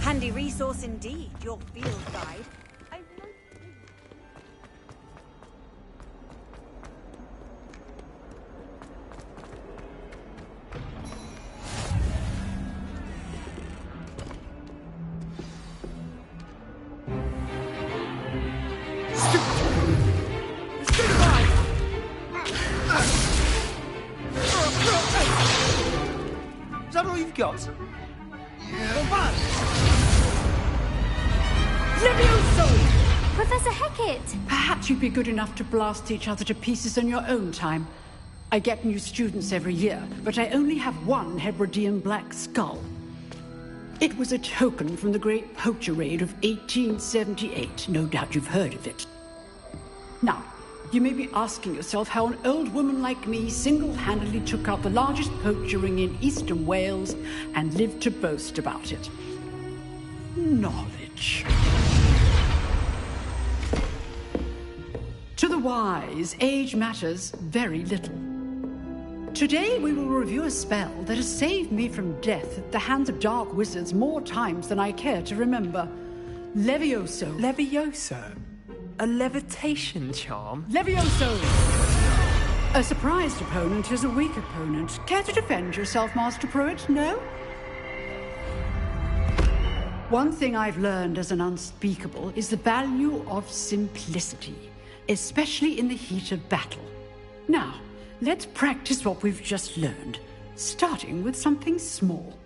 Handy resource indeed, your field guide. Is that all you've got? Levioso! Professor Hecat! Perhaps you'd be good enough to blast each other to pieces on your own time. I get new students every year, but I only have one Hebridean black skull. It was a token from the Great Poacher Raid of 1878. No doubt you've heard of it. Now, you may be asking yourself how an old woman like me single-handedly took out the largest poacher ring in eastern Wales and lived to boast about it. Knowledge. To the wise, age matters very little. Today we will review a spell that has saved me from death at the hands of dark wizards more times than I care to remember. Levioso. Levioso? A levitation charm? Levioso! A surprised opponent is a weak opponent. Care to defend yourself, Master Pruitt? No? One thing I've learned as an unspeakable is the value of simplicity, especially in the heat of battle. Now, let's practice what we've just learned, starting with something small.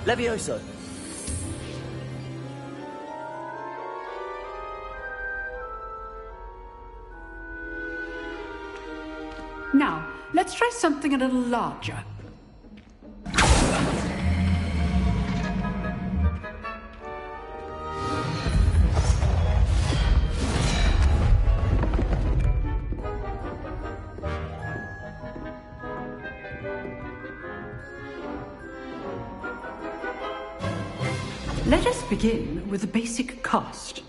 Levioso! Now, let's try something a little larger. Let us begin with the basic cast.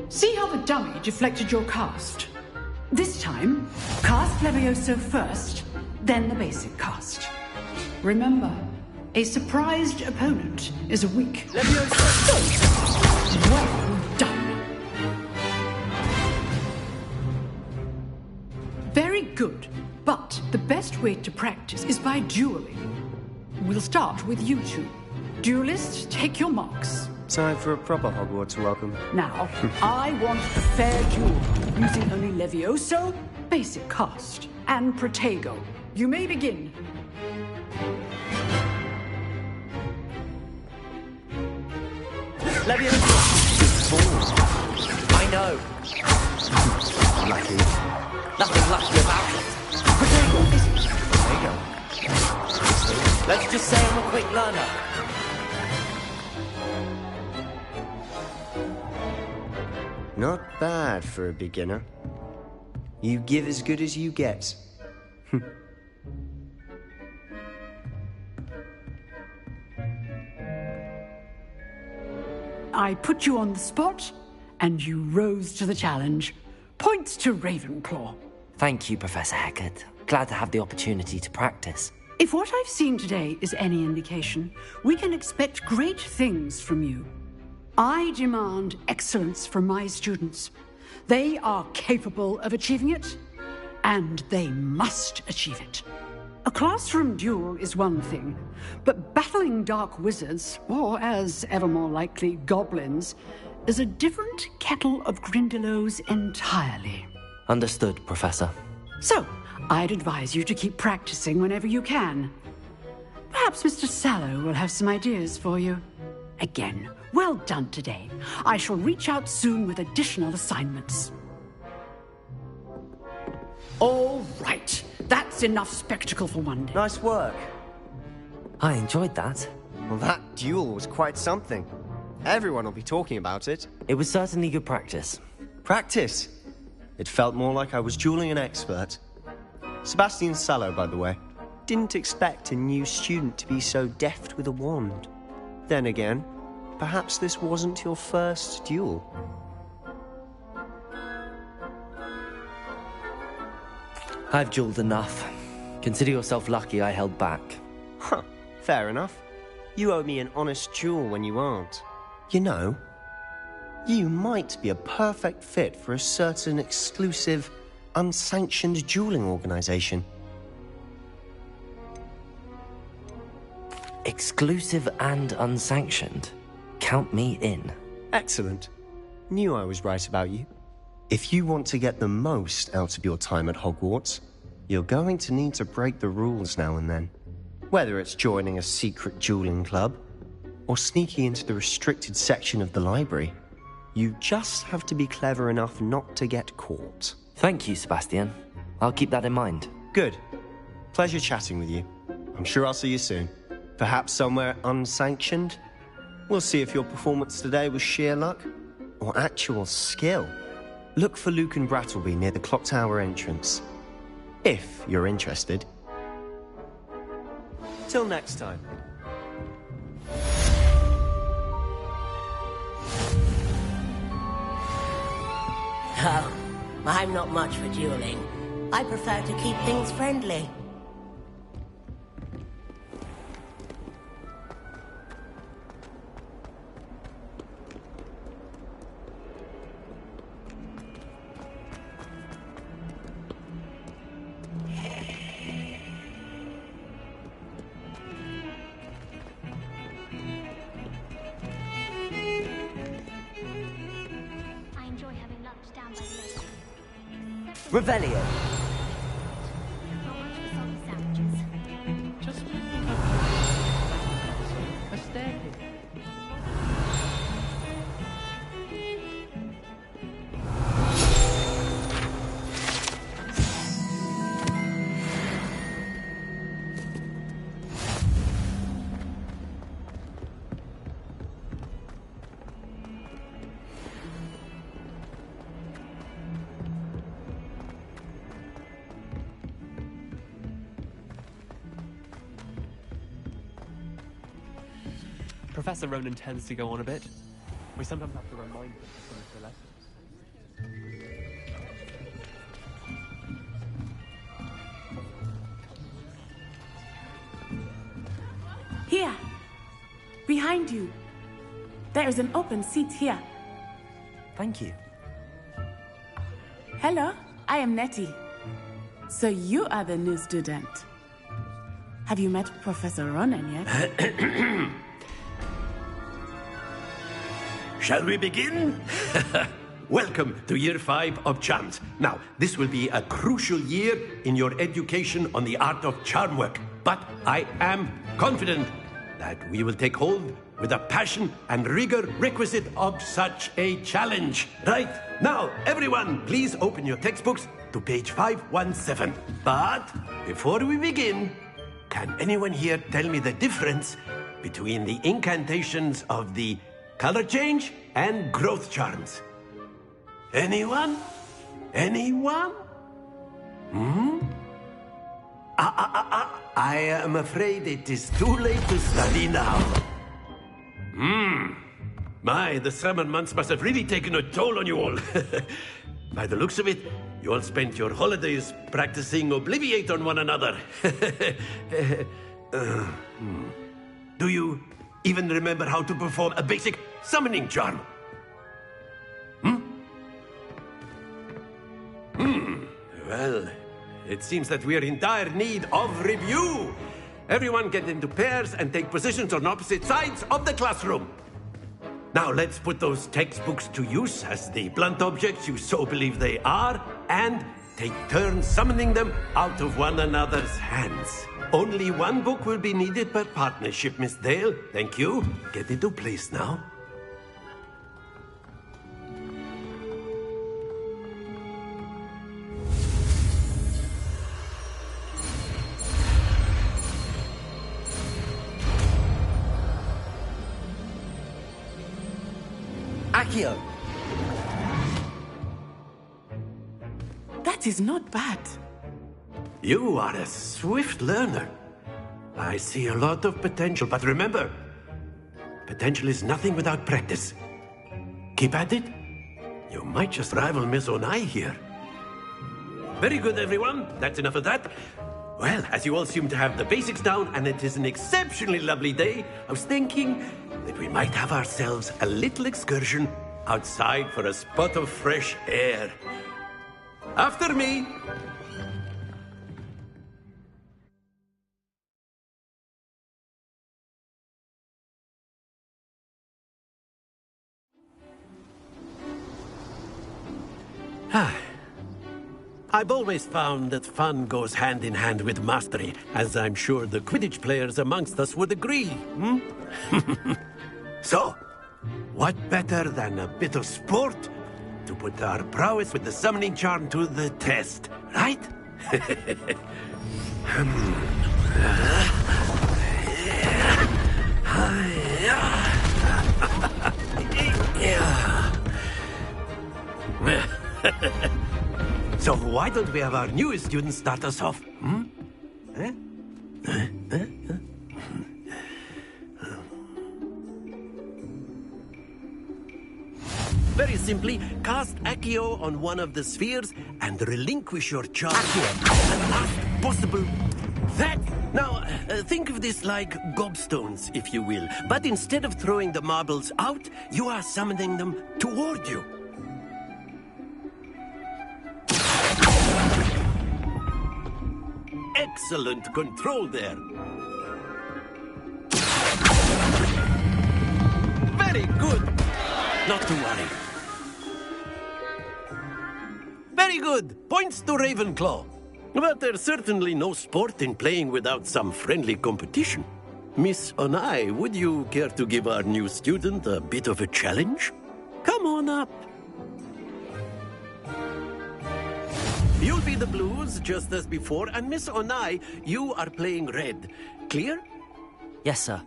See how the dummy deflected your cast? This time, cast Levioso first, then the basic cast. Remember, a surprised opponent is a weak Levioso. Well done. Very good, but the best way to practice is by dueling. We'll start with you two. Duelists, take your marks. Time for a proper Hogwarts welcome. Now, I want a fair duel, using only Levioso, basic cast, and Protego. You may begin. Levioso! I know. Lucky. Nothing lucky about it. Protego, is it? Protego. Let's just say I'm a quick learner. Not bad for a beginner. You give as good as you get. I put you on the spot, and you rose to the challenge. Points to Ravenclaw. Thank you, Professor Hecat. Glad to have the opportunity to practice. If what I've seen today is any indication, we can expect great things from you. I demand excellence from my students. They are capable of achieving it, and they must achieve it. A classroom duel is one thing, but battling dark wizards, or as ever more likely, goblins, is a different kettle of Grindylows entirely. Understood, Professor. So, I'd advise you to keep practicing whenever you can. Perhaps Mr. Sallow will have some ideas for you. Again, well done today. I shall reach out soon with additional assignments. All right. That's enough spectacle for one day. Nice work. I enjoyed that. Well, that duel was quite something. Everyone will be talking about it. It was certainly good practice. Practice? It felt more like I was dueling an expert. Sebastian Sallow, by the way. Didn't expect a new student to be so deft with a wand. Then again, perhaps this wasn't your first duel. I've dueled enough. Consider yourself lucky I held back. Huh, fair enough. You owe me an honest duel when you aren't. You know, you might be a perfect fit for a certain exclusive, unsanctioned dueling organization. Exclusive and unsanctioned? Count me in. Excellent. Knew I was right about you. If you want to get the most out of your time at Hogwarts, you're going to need to break the rules now and then. Whether it's joining a secret dueling club, or sneaking into the restricted section of the library, you just have to be clever enough not to get caught. Thank you, Sebastian. I'll keep that in mind. Good. Pleasure chatting with you. I'm sure I'll see you soon. Perhaps somewhere unsanctioned? We'll see if your performance today was sheer luck, or actual skill. Look for Luke and Brattleby near the clock tower entrance. If you're interested. Till next time. Oh, I'm not much for dueling. I prefer to keep things friendly. Revelio. Just a staircase. Professor Ronan tends to go on a bit. We sometimes have to remind him to finish the lessons. Here. Behind you. There is an open seat here. Thank you. Hello, I am Nettie. So you are the new student. Have you met Professor Ronan yet? Shall we begin? Welcome to Year 5 of Charms. Now, this will be a crucial year in your education on the art of charm work. But I am confident that we will take hold with the passion and rigor requisite of such a challenge. Right, now, everyone, please open your textbooks to page 517. But before we begin, can anyone here tell me the difference between the incantations of the color change and growth charms? Anyone? Anyone? I am afraid it is too late to study now. My, the summer months must have really taken a toll on you all. By the looks of it, you all spent your holidays practicing Obliviate on one another. Do you even remember how to perform a basic summoning charm? Well, it seems that we are in dire need of review. Everyone get into pairs and take positions on opposite sides of the classroom. Now let's put those textbooks to use as the blunt objects you so believe they are, and take turns summoning them out of one another's hands. Only one book will be needed per partnership, Miss Dale. Thank you. Get into place now. Accio! That is not bad. You are a swift learner. I see a lot of potential, but remember, potential is nothing without practice. Keep at it. You might just rival Miss Onai here. Very good, everyone. That's enough of that. Well, as you all seem to have the basics down, and it is an exceptionally lovely day, I was thinking that we might have ourselves a little excursion outside for a spot of fresh air. After me. I've always found that fun goes hand in hand with mastery, as I'm sure the Quidditch players amongst us would agree. So, what better than a bit of sport to put our prowess with the summoning charm to the test, right? So why don't we have our newest student start us off? Very simply, cast Accio on one of the spheres and relinquish your charge at the last possible... That! Now, think of this like gobstones, if you will. But instead of throwing the marbles out, you are summoning them toward you. Excellent control there. Very good. Not to worry. Very good. Points to Ravenclaw. But there's certainly no sport in playing without some friendly competition. Miss Onai, would you care to give our new student a bit of a challenge? Come on up. You'll be the blues, just as before, and Miss Onai, you are playing red. Clear? Yes, sir.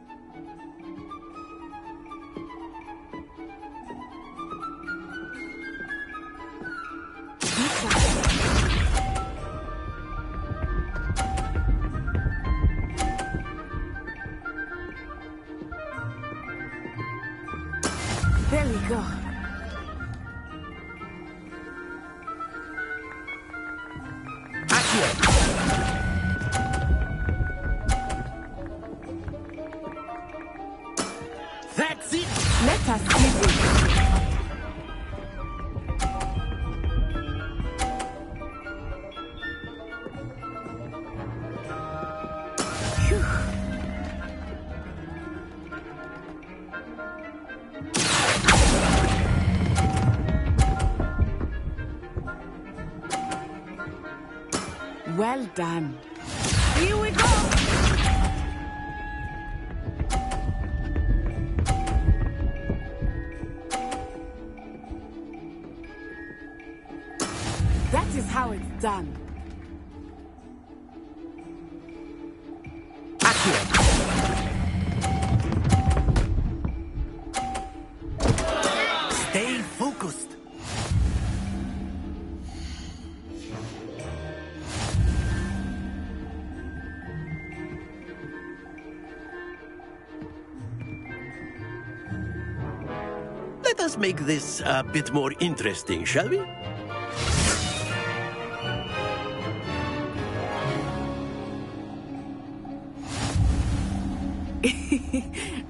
There we go. That's it! Let us give it. Well done. Here we go! That is how it's done. Stay focused. Let us make this a bit more interesting, shall we?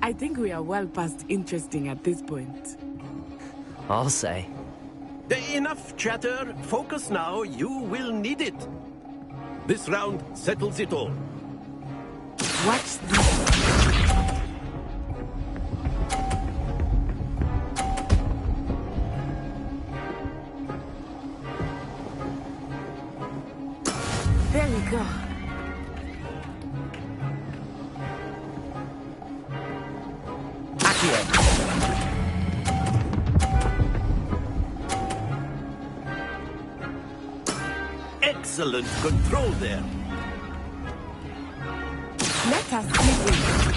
I think we are well past interesting at this point. I'll say. Enough chatter. Focus now. You will need it. This round settles it all. Watch this. There we go. Excellent control there. Let us give it.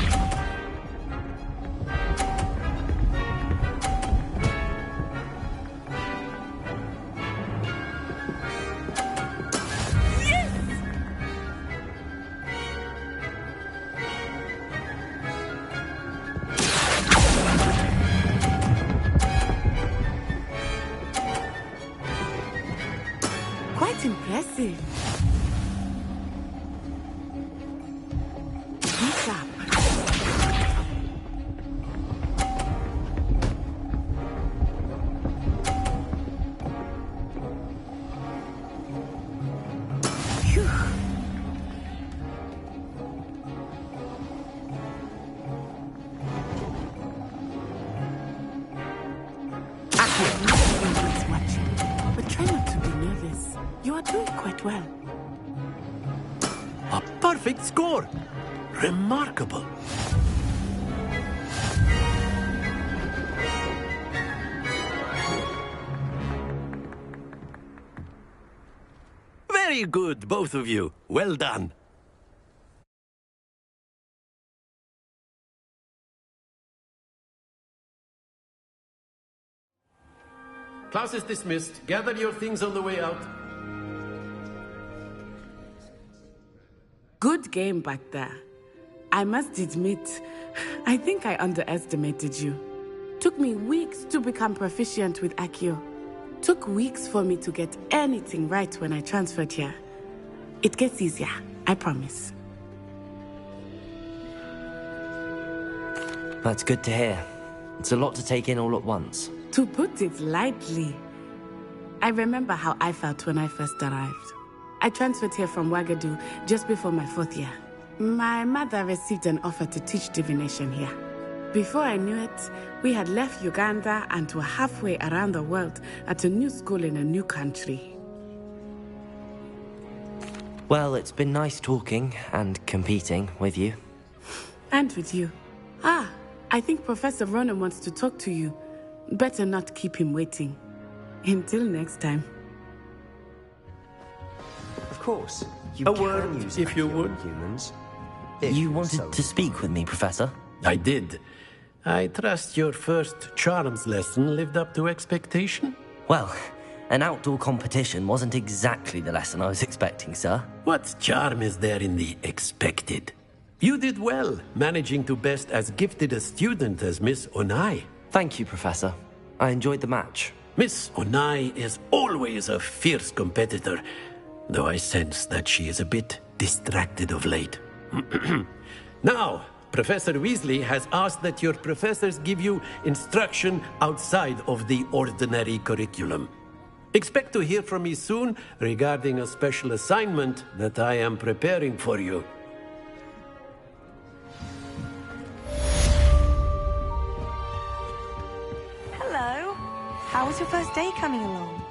Quite impressive. Keep up. Phew. Everyone's watching, but try not to be nervous. You are doing quite well. A perfect score. Remarkable. Very good, both of you. Well done. Class is dismissed. Gather your things on the way out. Good game back there. I must admit, I think I underestimated you. Took me weeks to become proficient with Accio. Took weeks for me to get anything right when I transferred here. It gets easier, I promise. That's good to hear. It's a lot to take in all at once. To put it lightly, I remember how I felt when I first arrived. I transferred here from Ouagadougou just before my 4th year. My mother received an offer to teach divination here. Before I knew it, we had left Uganda and were halfway around the world at a new school in a new country. Well, it's been nice talking and competing with you. And with you. Ah, I think Professor Ronan wants to talk to you. Better not keep him waiting. Until next time. Of course. You A can word, use if you would. humans. You wanted to speak with me, Professor? I did. I trust your first charms lesson lived up to expectation? Well, an outdoor competition wasn't exactly the lesson I was expecting, sir. What charm is there in the expected? You did well, managing to best as gifted a student as Miss Onai. Thank you, Professor. I enjoyed the match. Miss Onai is always a fierce competitor, though I sense that she is a bit distracted of late. Now, Professor Weasley has asked that your professors give you instruction outside of the ordinary curriculum. Expect to hear from me soon regarding a special assignment that I am preparing for you. Hello. How was your first day coming along?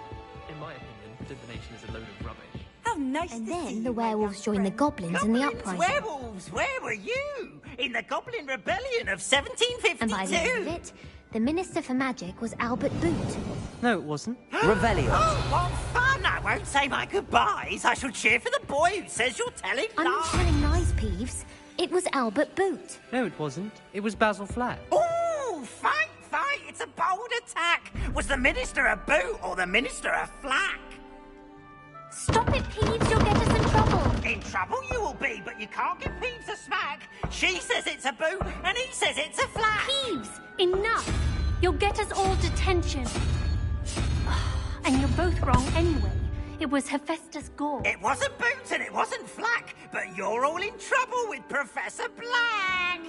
In my opinion, divination is a load of rubbish. How nice And to see then you, the werewolves joined the goblins in the uprising. Werewolves, where were you? In the Goblin Rebellion of 1752? And by the end of it, the Minister for Magic was Albert Boot. No, it wasn't. Revelio. Oh, what fun! I won't say my goodbyes. I shall cheer for the boy who says you're telling I'm not lies. telling lies, Peeves. It was Albert Boot. No, it wasn't. It was Basil Flack. Ooh, fight, fight! It's a bold attack. Was the Minister a boot or the Minister a flack? Stop it, Peeves. You'll get us in trouble. In trouble you will be, but you can't give Peeves a smack. She says it's a boot, and he says it's a flack. Peeves, enough! You'll get us all detention. And you're both wrong anyway. It was Hephaestus Gore. It wasn't boot and it wasn't flack, but you're all in trouble with Professor Black.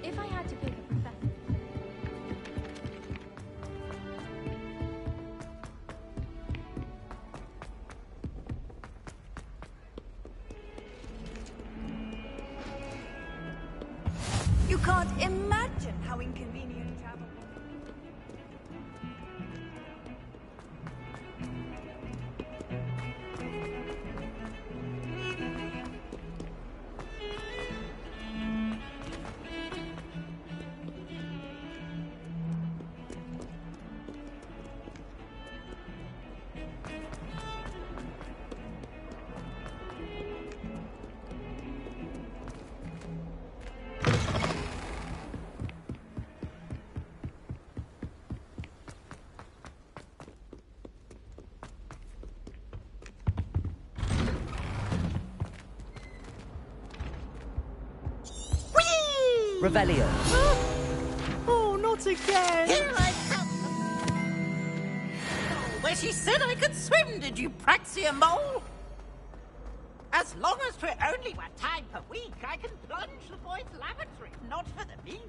If I had to pick a professor... You can't imagine how inconvenient travel was. Revelio. Oh, not again! Here I come! Where she said I could swim, did you praxia mole? As long as 'twere only 1 time per week, I can plunge the boy's lavatory, not for the meek.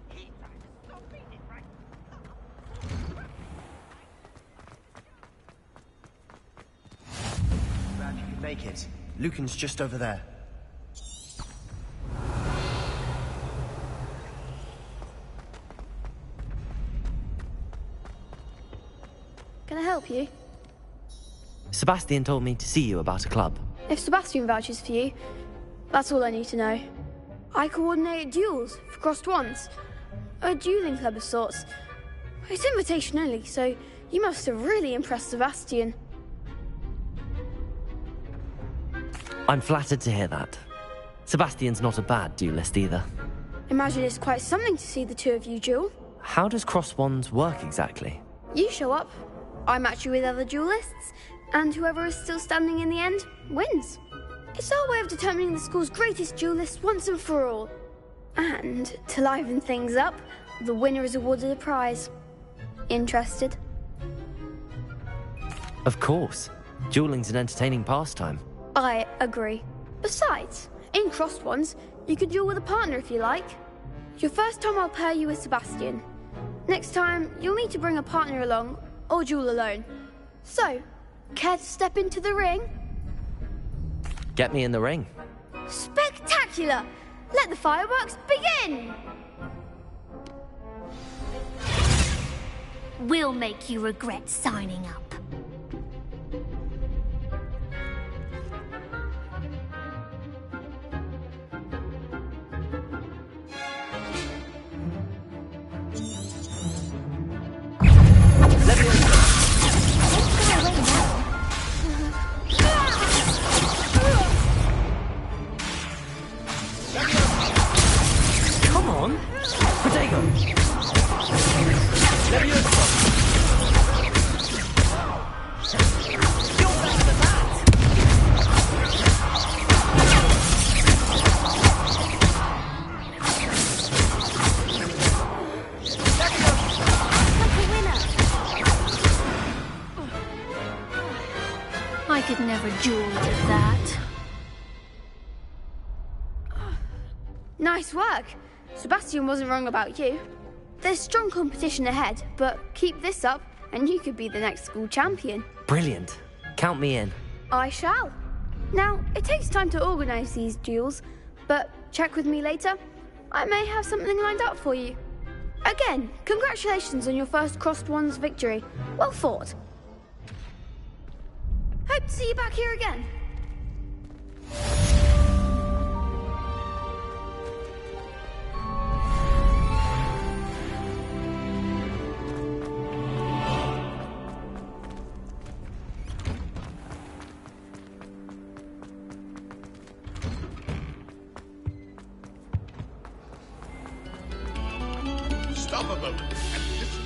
He tried to stop me, did right? Glad you could make it. Lucan's just over there. Can I help you? Sebastian told me to see you about a club. If Sebastian vouches for you, that's all I need to know. I coordinate duels for crossed wands. A dueling club of sorts. It's invitation only, so you must have really impressed Sebastian. I'm flattered to hear that. Sebastian's not a bad duelist either. Imagine it's quite something to see the two of you duel. How does cross wands work exactly? You show up, I match you with other duelists, and whoever is still standing in the end wins. It's our way of determining the school's greatest duelist once and for all. And to liven things up, the winner is awarded a prize. Interested? Of course. Dueling's an entertaining pastime. I agree. Besides, in crossed ones, you could duel with a partner if you like. Your first time I'll pair you with Sebastian. Next time, you'll need to bring a partner along, or duel alone. So, care to step into the ring? Get me in the ring. Spectacular! Let the fireworks begin! We'll make you regret signing up. Come on! Protego! I could never duel with that. Nice work. Sebastian wasn't wrong about you. There's strong competition ahead, but keep this up and you could be the next school champion. Brilliant. Count me in. I shall. Now, it takes time to organise these duels, but check with me later. I may have something lined up for you. Again, congratulations on your first Crossed Ones victory. Well fought. Hope to see you back here again. Stop a moment and listen.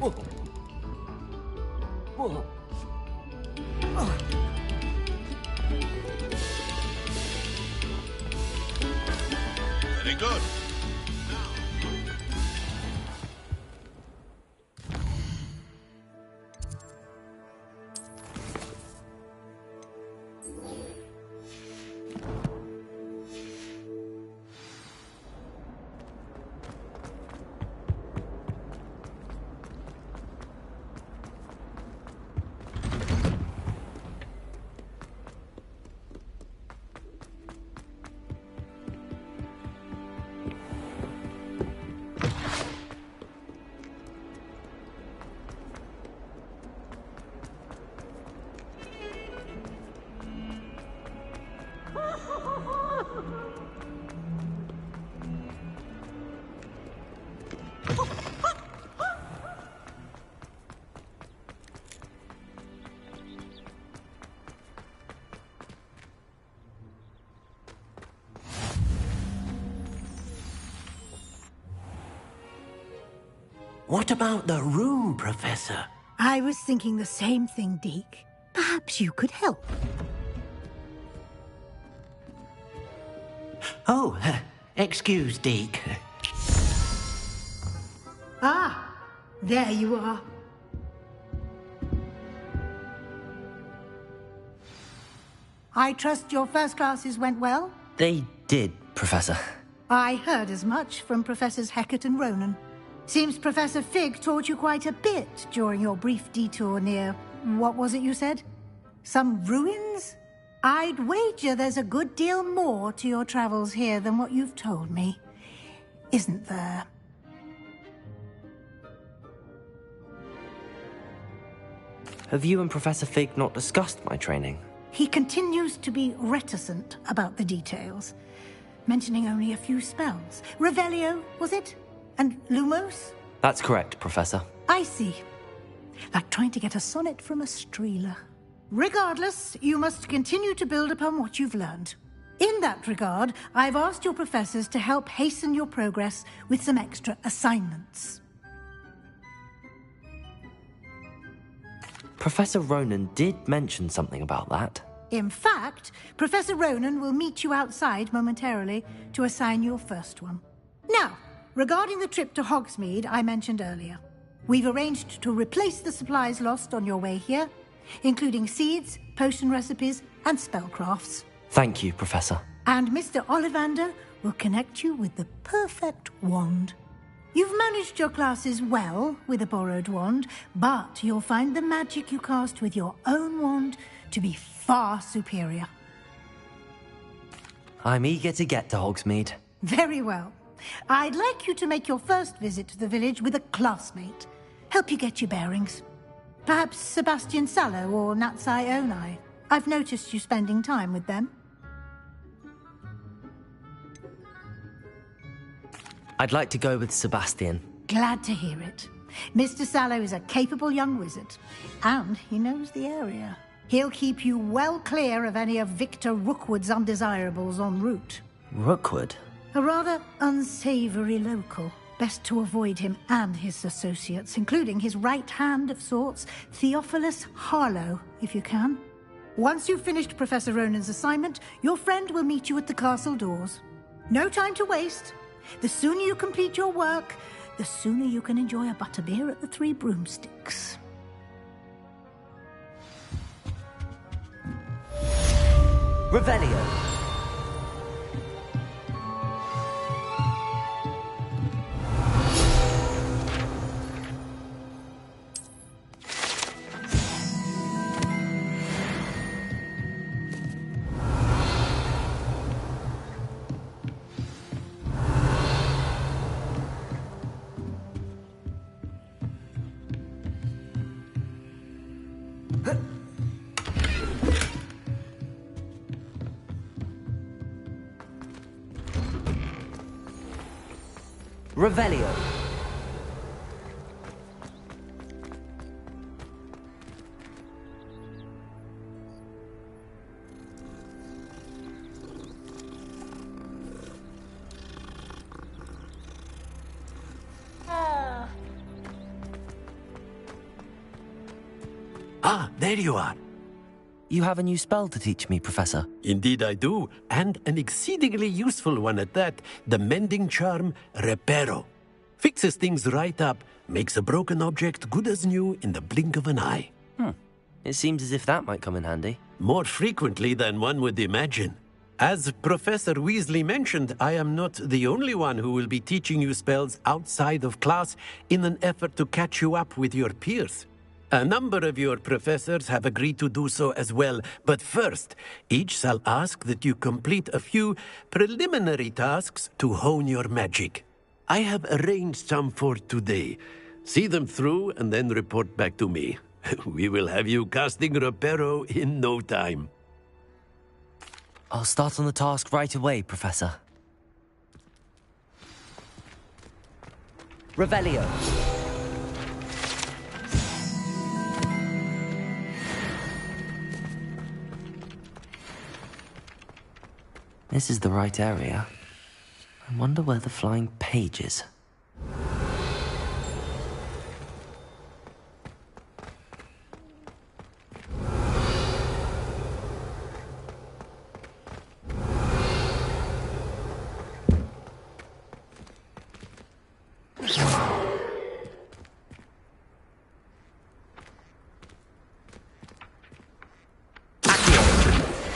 Whoa. Whoa. Very good. What about the room, Professor? I was thinking the same thing, Deke. Perhaps you could help. Oh, excuse, Deke. Ah, there you are. I trust your first classes went well? They did, Professor. I heard as much from Professors Hecat and Ronan. Seems Professor Fig taught you quite a bit during your brief detour near... what was it you said? Some ruins? I'd wager there's a good deal more to your travels here than what you've told me. Isn't there? Have you and Professor Fig not discussed my training? He continues to be reticent about the details, mentioning only a few spells. Revelio, was it? And Lumos? That's correct, Professor. I see. Like trying to get a sonnet from a streeler. Regardless, you must continue to build upon what you've learned. In that regard, I've asked your professors to help hasten your progress with some extra assignments. Professor Ronan did mention something about that. In fact, Professor Ronan will meet you outside momentarily to assign your first one. Now, regarding the trip to Hogsmeade I mentioned earlier, we've arranged to replace the supplies lost on your way here, including seeds, potion recipes, and spellcrafts. Thank you, Professor. And Mr. Ollivander will connect you with the perfect wand. You've managed your classes well with a borrowed wand, but you'll find the magic you cast with your own wand to be far superior. I'm eager to get to Hogsmeade. Very well. I'd like you to make your first visit to the village with a classmate. Help you get your bearings. Perhaps Sebastian Sallow or Natsai Onai. I've noticed you spending time with them. I'd like to go with Sebastian. Glad to hear it. Mr. Sallow is a capable young wizard, and he knows the area. He'll keep you well clear of any of Victor Rookwood's undesirables en route. Rookwood? A rather unsavory local. Best to avoid him and his associates, including his right hand of sorts, Theophilus Harlow, if you can. Once you've finished Professor Ronan's assignment, your friend will meet you at the castle doors. No time to waste. The sooner you complete your work, the sooner you can enjoy a butterbeer at the Three Broomsticks. Revelio. Revelio. Ah, there you are. You have a new spell to teach me, Professor. Indeed I do, and an exceedingly useful one at that. The mending charm, Reparo. Fixes things right up, makes a broken object good as new in the blink of an eye. It seems as if that might come in handy. More frequently than one would imagine. As Professor Weasley mentioned, I am not the only one who will be teaching you spells outside of class in an effort to catch you up with your peers. A number of your professors have agreed to do so as well, but first, each shall ask that you complete a few preliminary tasks to hone your magic. I have arranged some for today. See them through and then report back to me. We will have you casting Reparo in no time. I'll start on the task right away, Professor. Revelio. This is the right area. I wonder where the flying page is.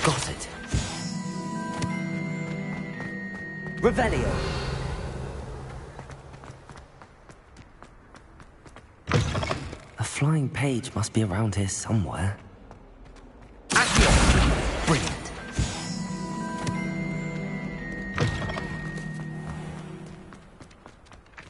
Got it. Revelio. A flying page must be around here somewhere. Accio! Brilliant.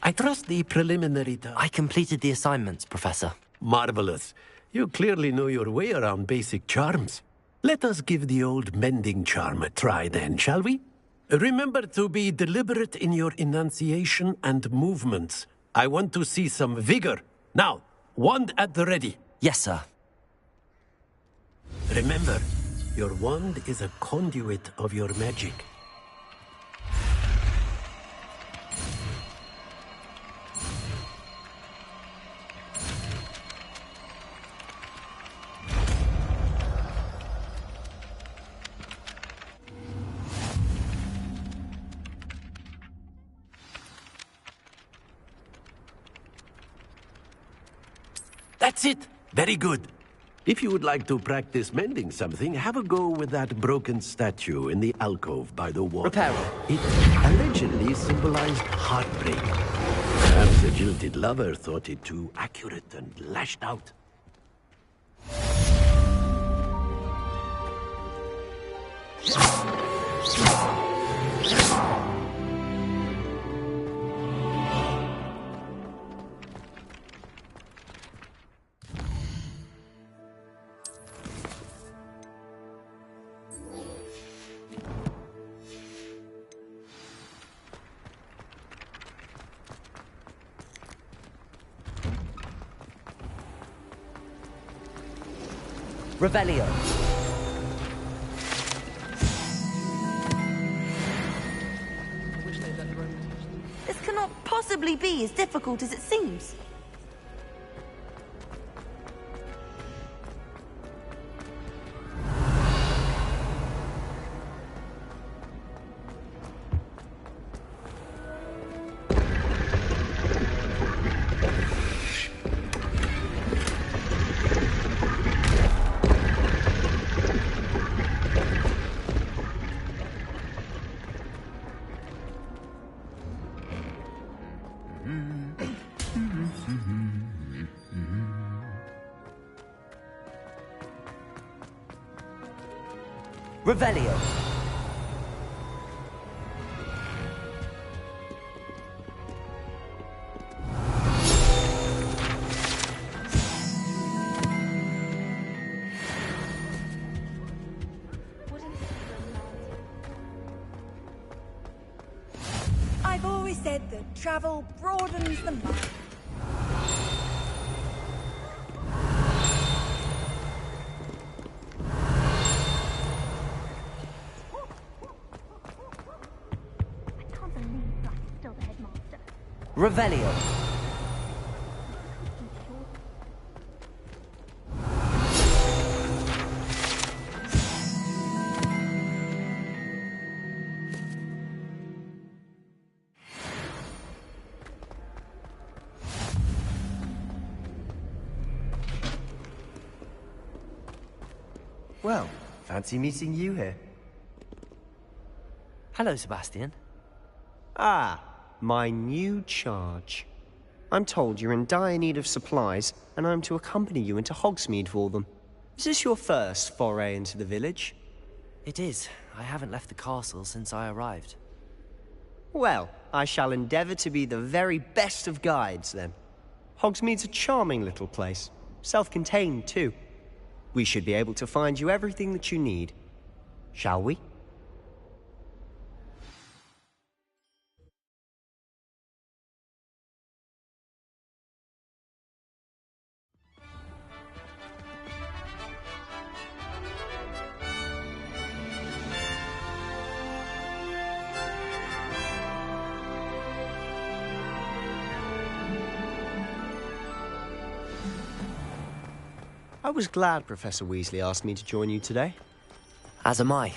I trust the preliminary I completed the assignments, Professor. Marvelous. You clearly know your way around basic charms. Let us give the old mending charm a try then, shall we? Remember to be deliberate in your enunciation and movements. I want to see some vigor. Now, wand at the ready. Yes, sir. Remember, your wand is a conduit of your magic. That's it. Very good. If you would like to practice mending something, have a go with that broken statue in the alcove by the wall. Repair it. It allegedly symbolized heartbreak. Perhaps a jilted lover thought it too accurate and lashed out. Revelio. This cannot possibly be as difficult as it seems. Revelio. I've always said that travel broadens the mind. Revelio. Well, fancy meeting you here. Hello, Sebastian. Ah, my new charge. I'm told you're in dire need of supplies, and I'm to accompany you into Hogsmeade for them. Is this your first foray into the village? It is. I haven't left the castle since I arrived. Well, I shall endeavour to be the very best of guides, then. Hogsmeade's a charming little place. Self-contained, too. We should be able to find you everything that you need. Shall we? I was glad Professor Weasley asked me to join you today. As am I.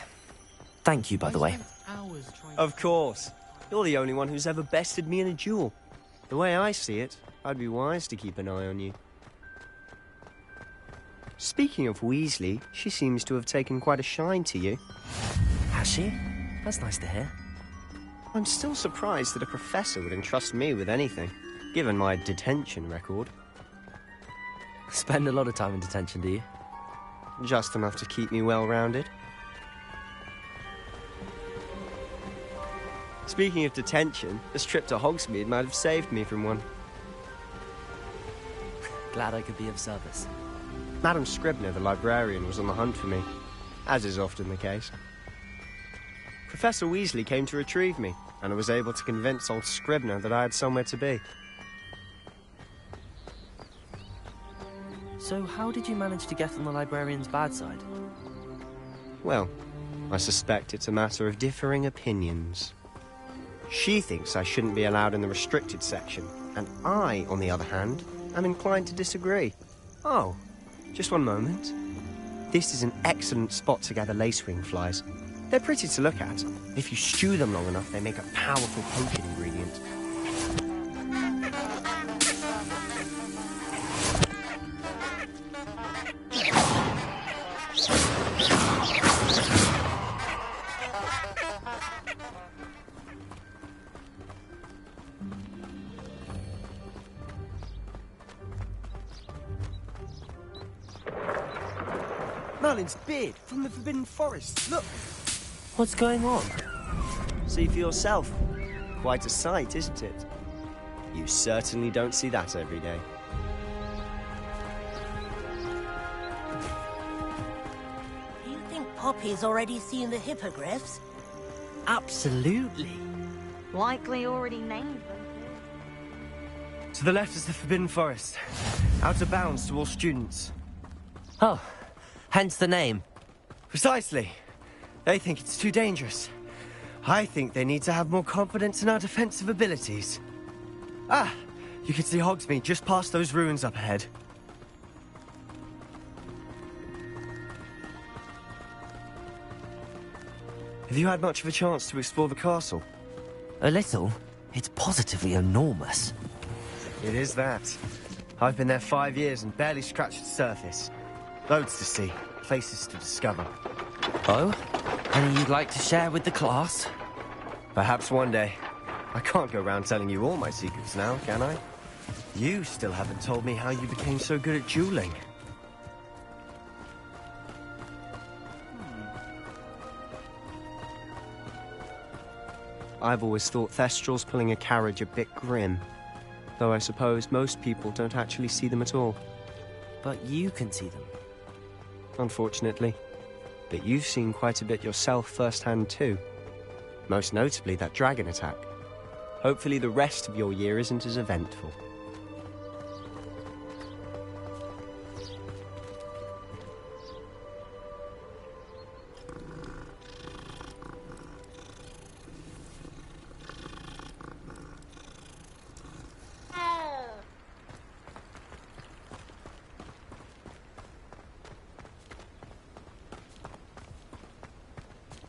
Thank you, by the way. Of course. You're the only one who's ever bested me in a duel. The way I see it, I'd be wise to keep an eye on you. Speaking of Weasley, she seems to have taken quite a shine to you. Has she? That's nice to hear. I'm still surprised that a professor would entrust me with anything, given my detention record. Spend a lot of time in detention, do you? Just enough to keep me well-rounded. Speaking of detention, this trip to Hogsmeade might have saved me from one. Glad I could be of service. Madam Scribner, the librarian, was on the hunt for me, as is often the case. Professor Weasley came to retrieve me, and I was able to convince old Scribner that I had somewhere to be. So how did you manage to get on the librarian's bad side? Well, I suspect it's a matter of differing opinions. She thinks I shouldn't be allowed in the restricted section, and I, on the other hand, am inclined to disagree. Oh, just one moment. This is an excellent spot to gather lacewing flies. They're pretty to look at. If you stew them long enough, they make a powerful potion ingredient. Merlin's beard from the Forbidden Forest. Look. What's going on? See for yourself. Quite a sight, isn't it? You certainly don't see that every day. Do you think Poppy's already seen the hippogriffs? Absolutely. Likely already named them. To the left is the Forbidden Forest. Out of bounds to all students. Oh, hence the name. Precisely. They think it's too dangerous. I think they need to have more confidence in our defensive abilities. Ah, you can see Hogsmeade just past those ruins up ahead. Have you had much of a chance to explore the castle? A little. It's positively enormous. It is that. I've been there 5 years and barely scratched the surface. Loads to see, places to discover. Oh? Any you'd like to share with the class? Perhaps one day. I can't go around telling you all my secrets now, can I? You still haven't told me how you became so good at dueling. I've always thought Thestrals pulling a carriage a bit grim. Though I suppose most people don't actually see them at all. But you can see them. Unfortunately. But you've seen quite a bit yourself firsthand too. Most notably that dragon attack. Hopefully the rest of your year isn't as eventful.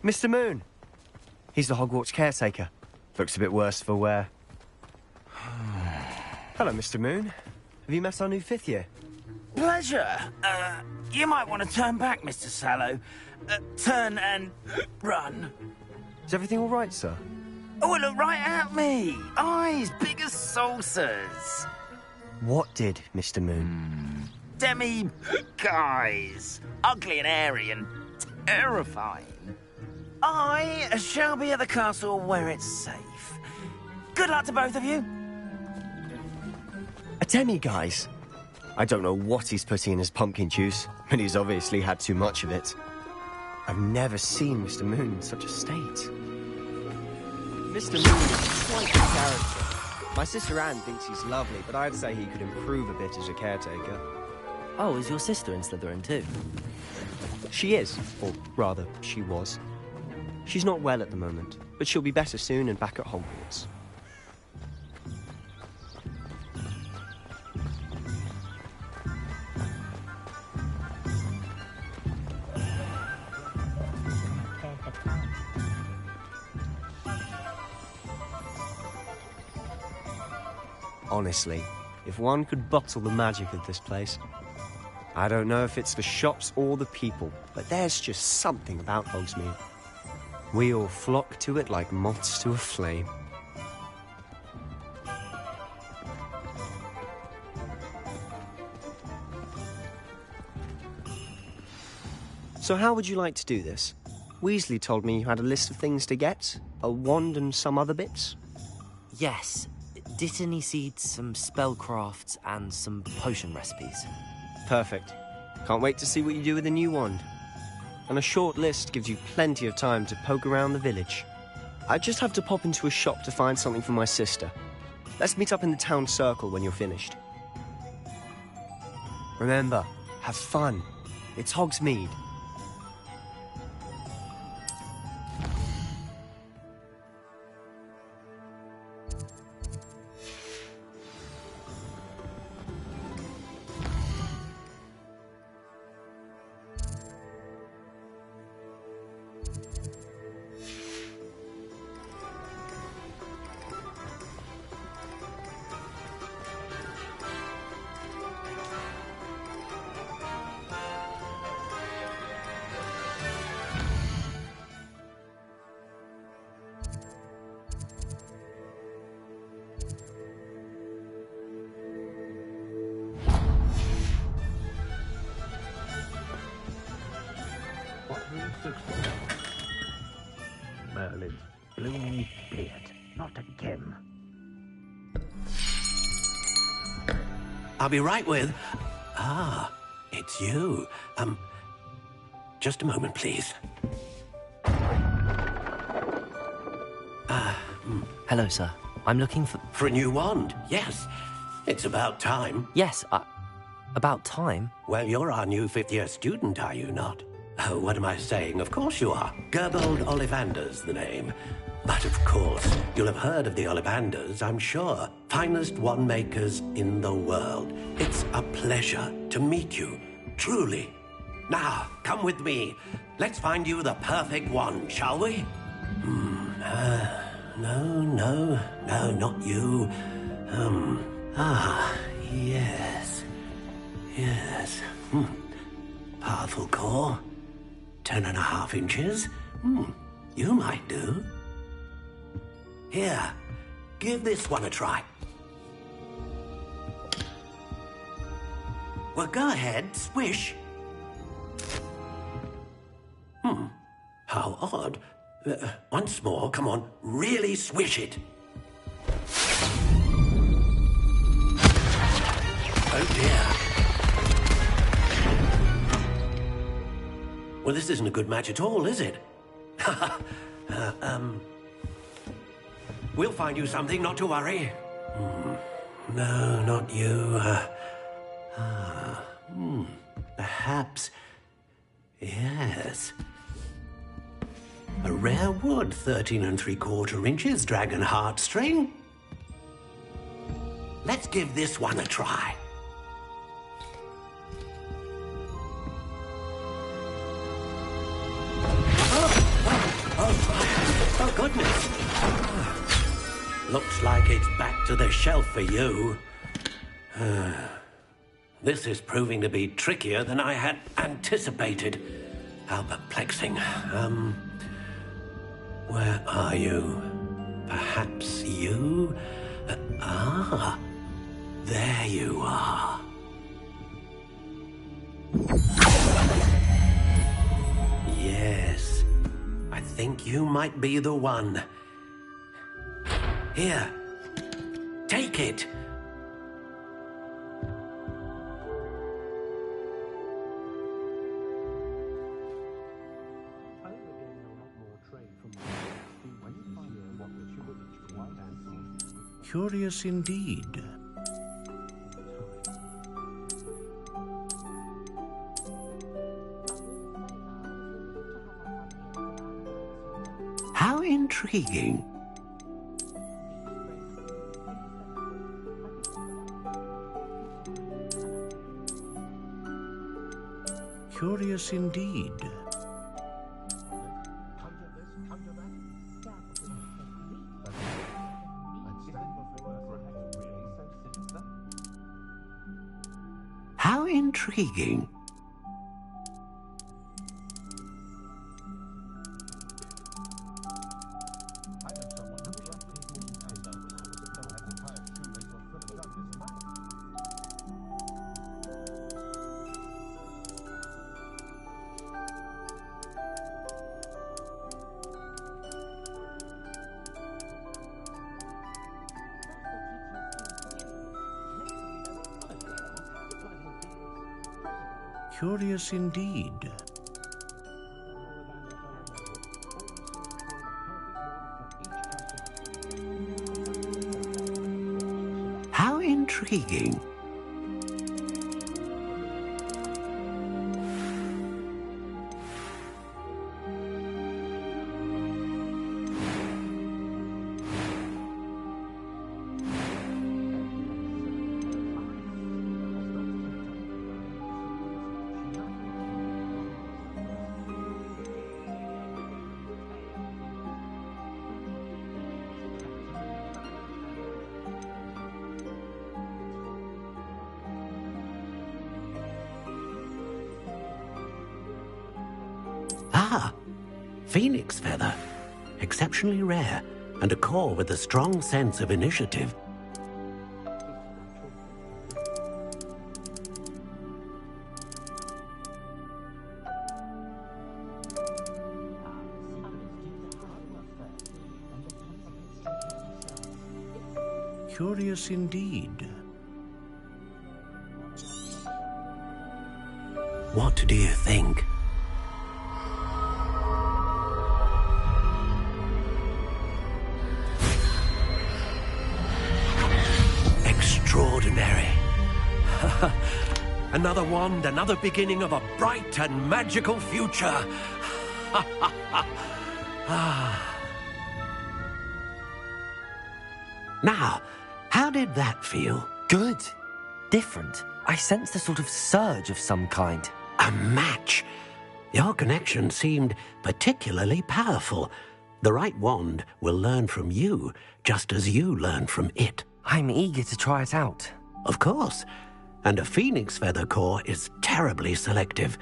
Mr. Moon! He's the Hogwarts caretaker. Looks a bit worse for wear. Hello, Mr. Moon. Have you met our new 5th year? Pleasure. You might want to turn back, Mr. Sallow. Turn and run. Is everything all right, sir? Oh, look right at me. Eyes big as saucers. What did, Mr. Moon? Demi guys. Ugly and airy and terrifying. I shall be at the castle where it's safe. Good luck to both of you. A demi-guise? I don't know what he's putting in his pumpkin juice, but he's obviously had too much of it. I've never seen Mr. Moon in such a state. Mr. Moon is quite a character. My sister Anne thinks he's lovely, but I'd say he could improve a bit as a caretaker. Oh, is your sister in Slytherin too? She is, or rather, she was. She's not well at the moment, but she'll be better soon and back at Hogwarts. Honestly, if one could bottle the magic of this place. I don't know if it's the shops or the people, but there's just something about Hogsmeade. We all flock to it like moths to a flame. So how would you like to do this? Weasley told me you had a list of things to get, a wand and some other bits. Yes. Dittany seeds, some spellcrafts, and some potion recipes. Perfect. Can't wait to see what you do with the new wand. And a short list gives you plenty of time to poke around the village. I just have to pop into a shop to find something for my sister. Let's meet up in the town circle when you're finished. Remember, have fun. It's Hogsmeade. gloomy beard. Not again. I'll be right with... Ah, it's you. Just a moment, please. Hello, sir. I'm looking for... For a new wand, yes. It's about time. Yes, about time? Well, you're our new fifth-year student, are you not? Oh, what am I saying? Of course you are. Gerbold Ollivander's the name. But of course, you'll have heard of the Ollivanders, I'm sure. Finest wand makers in the world. It's a pleasure to meet you, truly. Now, come with me. Let's find you the perfect wand, shall we? No, not you. Yes. Powerful core. 10.5 inches. You might do. Here, give this one a try. Well, go ahead, swish. How odd. Once more, come on, really swish it. Oh dear. Well, this isn't a good match at all, is it? We'll find you something, not to worry. No, not you. Perhaps... Yes. A rare wood, 13 3/4 inches, dragon heartstring. Let's give this one a try. Oh, goodness. Looks like it's back to the shelf for you. This is proving to be trickier than I had anticipated. How perplexing. Where are you? Perhaps you? There you are. Yes, I think you might be the one. Here, take it. Curious indeed. How intriguing. Curious indeed. How intriguing. Curious indeed. How intriguing. Phoenix feather. Exceptionally rare, and a core with a strong sense of initiative. Curious indeed. What do you think? Extraordinary. Another wand, another beginning of a bright and magical future. Now, how did that feel? Good. Different. I sensed a sort of surge of some kind. A match. Your connection seemed particularly powerful. The right wand will learn from you, just as you learn from it. I'm eager to try it out. Of course. And a phoenix feather core is terribly selective.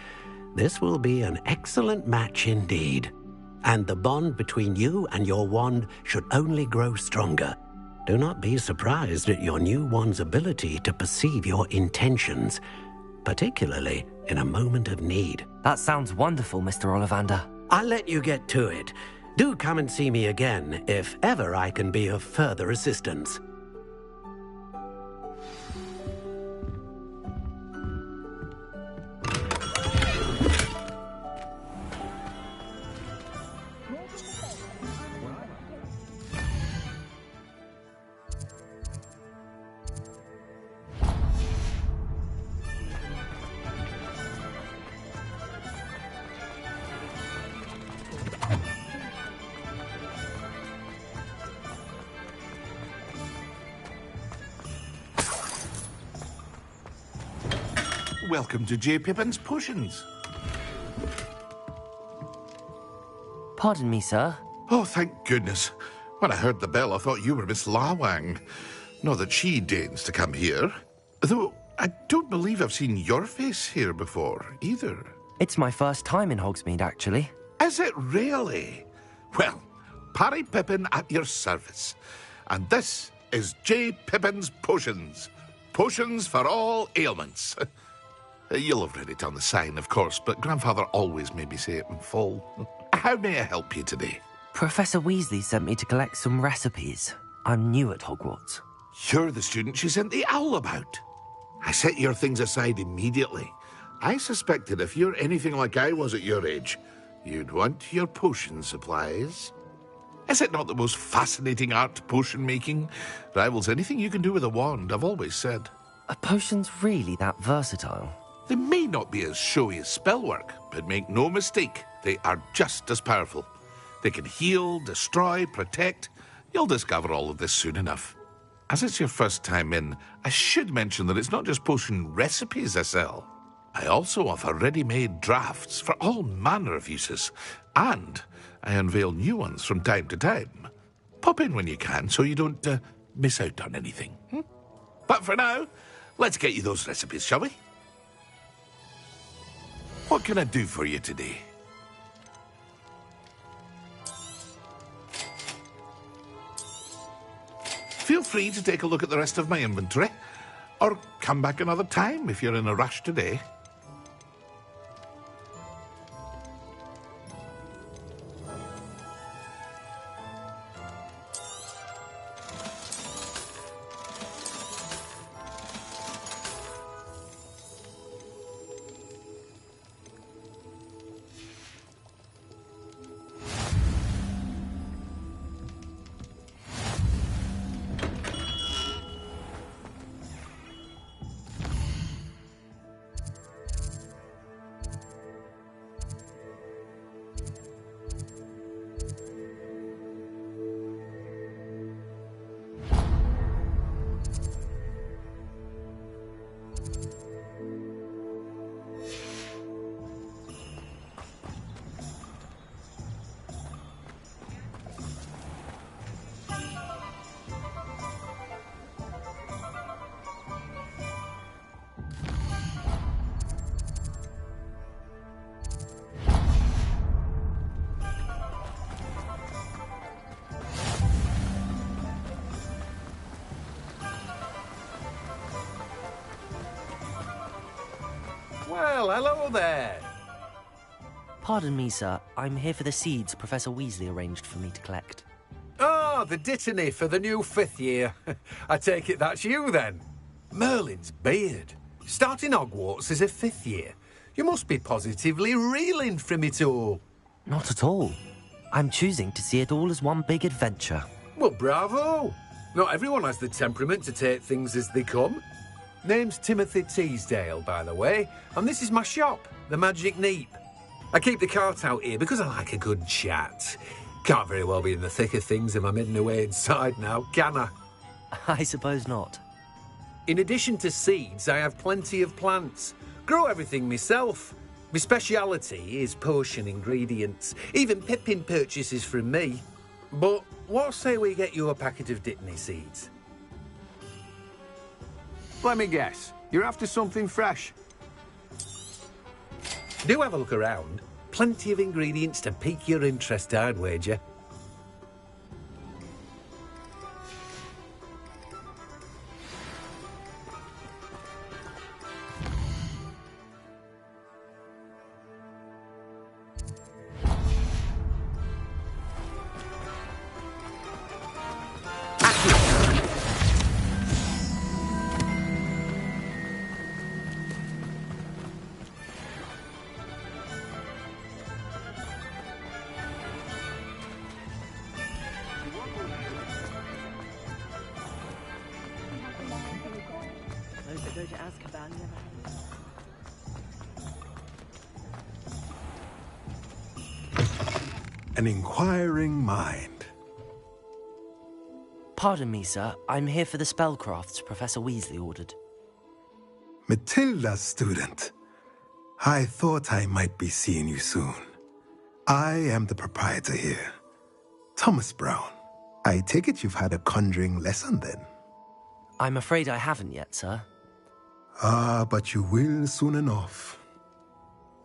This will be an excellent match indeed. And the bond between you and your wand should only grow stronger. Do not be surprised at your new wand's ability to perceive your intentions, particularly in a moment of need. That sounds wonderful, Mr. Ollivander. I'll let you get to it. Do come and see me again if ever I can be of further assistance. Welcome to J. Pippin's Potions. Pardon me, sir. Oh, thank goodness. When I heard the bell, I thought you were Miss Lawang. Not that she deigns to come here. Though, I don't believe I've seen your face here before, either. It's my first time in Hogsmeade, actually. Is it really? Well, Parry Pippin at your service. And this is J. Pippin's Potions. Potions for all ailments. You'll have read it on the sign, of course, but Grandfather always made me say it in full. How may I help you today? Professor Weasley sent me to collect some recipes. I'm new at Hogwarts. You're the student she sent the owl about. I set your things aside immediately. I suspected if you're anything like I was at your age, you'd want your potion supplies. Is it not the most fascinating art, potion making? Rivals anything you can do with a wand, I've always said. Are potions really that versatile? They may not be as showy as spellwork, but make no mistake, they are just as powerful. They can heal, destroy, protect. You'll discover all of this soon enough. As it's your first time in, I should mention that it's not just potion recipes I sell. I also offer ready-made drafts for all manner of uses, and I unveil new ones from time to time. Pop in when you can so you don't miss out on anything. But for now, let's get you those recipes, shall we? What can I do for you today? Feel free to take a look at the rest of my inventory, or come back another time if you're in a rush today. Well, hello there. Pardon me, sir. I'm here for the seeds Professor Weasley arranged for me to collect. Ah, the dittany for the new 5th year. I take it that's you, then. Merlin's beard. Starting Hogwarts as a 5th year. You must be positively reeling from it all. Not at all. I'm choosing to see it all as one big adventure. Well, bravo! Not everyone has the temperament to take things as they come. Name's Timothy Teasdale, by the way, and this is my shop, the Magic Neep. I keep the cart out here because I like a good chat. Can't very well be in the thick of things if I'm hidden away inside now, can I? I suppose not. In addition to seeds, I have plenty of plants. Grow everything myself. My speciality is potion ingredients. Even Pippin purchases from me. But what say we get you a packet of Dittany seeds? Let me guess. You're after something fresh. Do have a look around. Plenty of ingredients to pique your interest, I'd wager. An inquiring mind. Pardon me, sir. I'm here for the spellcrafts Professor Weasley ordered. Matilda's student. I thought I might be seeing you soon. I am the proprietor here, Thomas Brown. I take it you've had a conjuring lesson then? I'm afraid I haven't yet, sir. Ah, but you will soon enough.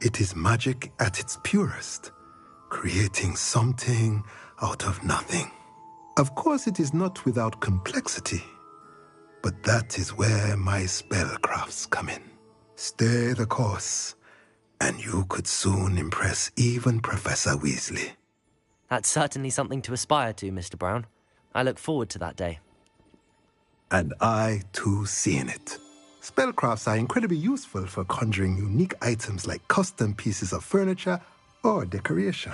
It is magic at its purest, creating something out of nothing. Of course, it is not without complexity, but that is where my spellcrafts come in. Stay the course, and you could soon impress even Professor Weasley. That's certainly something to aspire to, Mr. Brown. I look forward to that day. And I, too, seeing it. Spellcrafts are incredibly useful for conjuring unique items like custom pieces of furniture or decoration.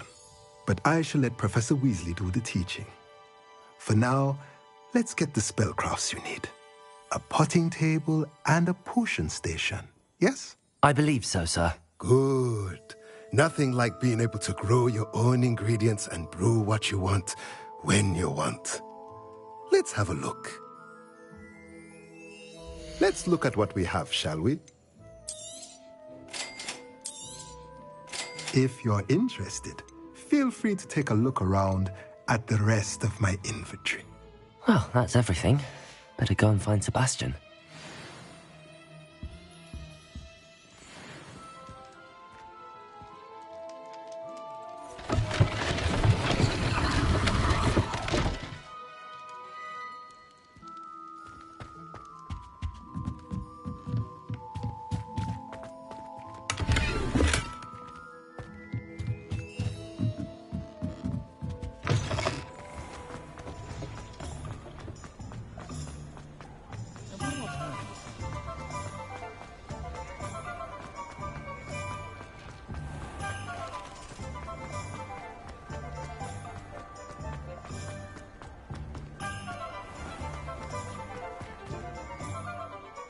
But I shall let Professor Weasley do the teaching. For now, let's get the spellcrafts you need. A potting table and a potion station, yes? I believe so, sir. Good. Nothing like being able to grow your own ingredients and brew what you want when you want. Let's have a look. Let's look at what we have, shall we? If you're interested, feel free to take a look around at the rest of my inventory. Well, that's everything. Better go and find Sebastian.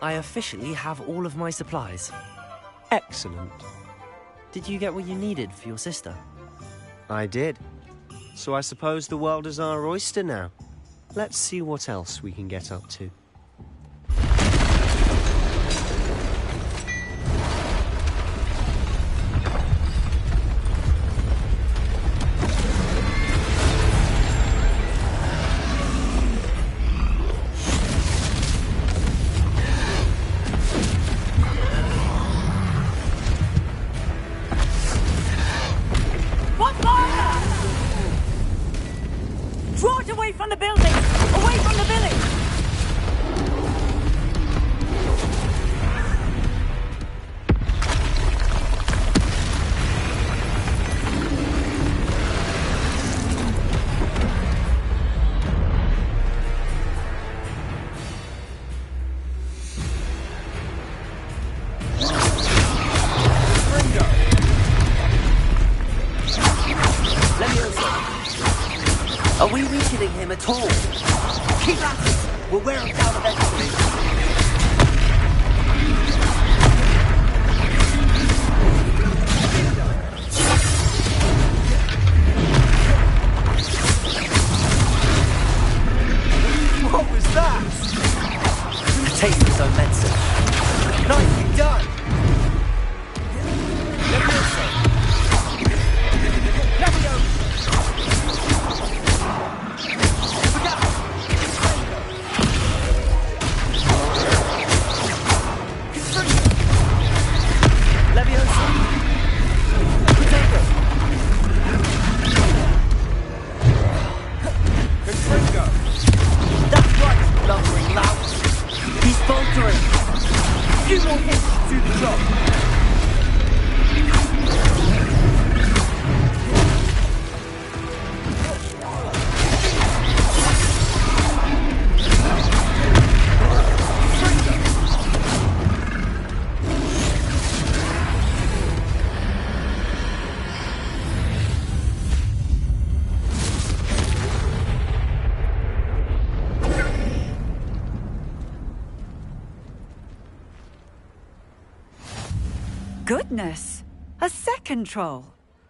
I officially have all of my supplies. Excellent. Did you get what you needed for your sister? I did. So I suppose the world is our oyster now. Let's see what else we can get up to. Draw it away from the building! Away from the village! tall. Keep at it. We'll wear them down eventually. What was that? A taste of some medicine. Nicely done! Goodness! A second troll!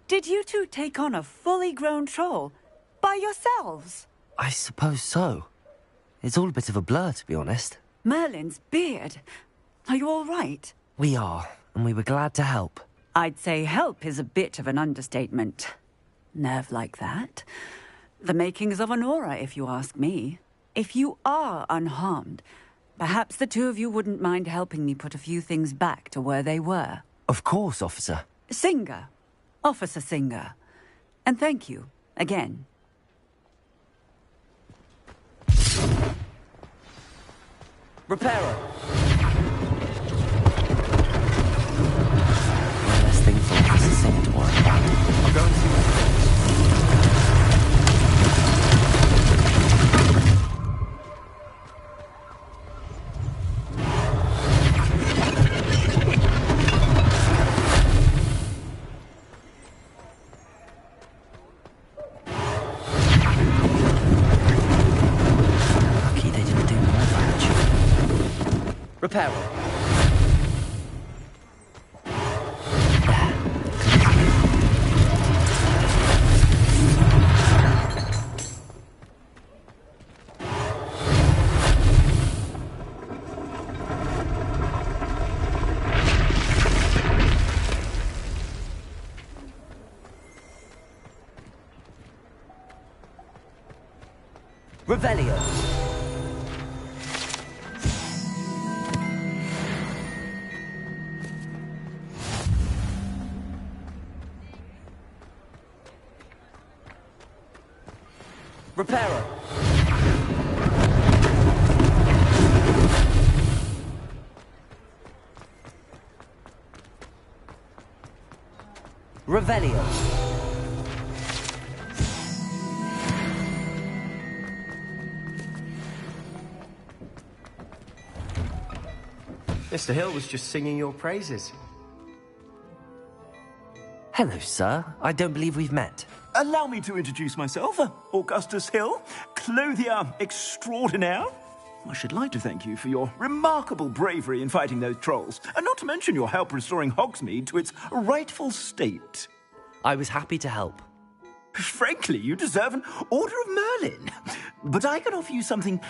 Did you two take on a fully grown troll? By yourselves? I suppose so. It's all a bit of a blur, to be honest. Merlin's beard. Are you all right? We are, and we were glad to help. I'd say help is a bit of an understatement. Nerve like that. The makings of an aura, if you ask me. If you are unharmed, perhaps the two of you wouldn't mind helping me put a few things back to where they were. Of course, officer. Singer. Officer Singer. And thank you, again. Repairer! One less thing for Officer Singer to worry about. I'll go and see what Repairer. Revelio. Repairer. Revelio. Mr. Hill was just singing your praises. Hello, sir. I don't believe we've met. Allow me to introduce myself, Augustus Hill, clothier extraordinaire. I should like to thank you for your remarkable bravery in fighting those trolls, and not to mention your help restoring Hogsmeade to its rightful state. I was happy to help. Frankly, you deserve an Order of Merlin. But I can offer you something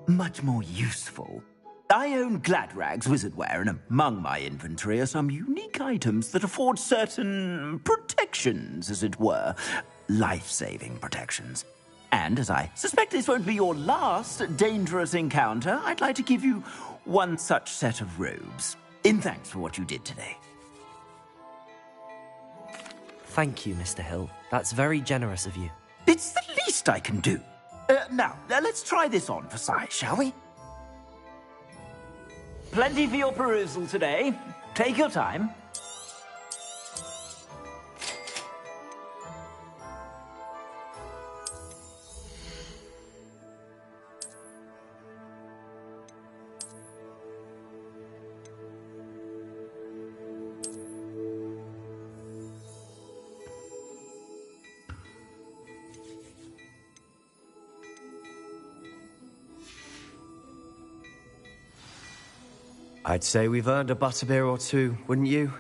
much more useful. I own Gladrag's wizardware, and among my inventory are some unique items that afford certain protections, as it were. Life-saving protections. And as I suspect this won't be your last dangerous encounter, I'd like to give you one such set of robes, in thanks for what you did today. Thank you, Mr. Hill. That's very generous of you. It's the least I can do. Now, let's try this on for size, shall we? Plenty for your perusal today. Take your time. I'd say we've earned a butterbeer or two, wouldn't you?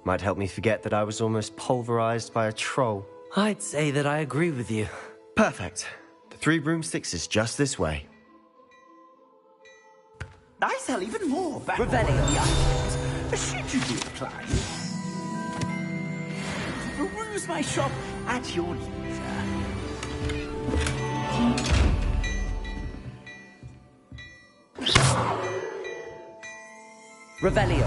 Might help me forget that I was almost pulverized by a troll. I'd say that I agree with you. Perfect. The Three Broomsticks is just this way. I sell even more back Revelio. Should you be inclined to peruse my shop at your leisure. Revelio.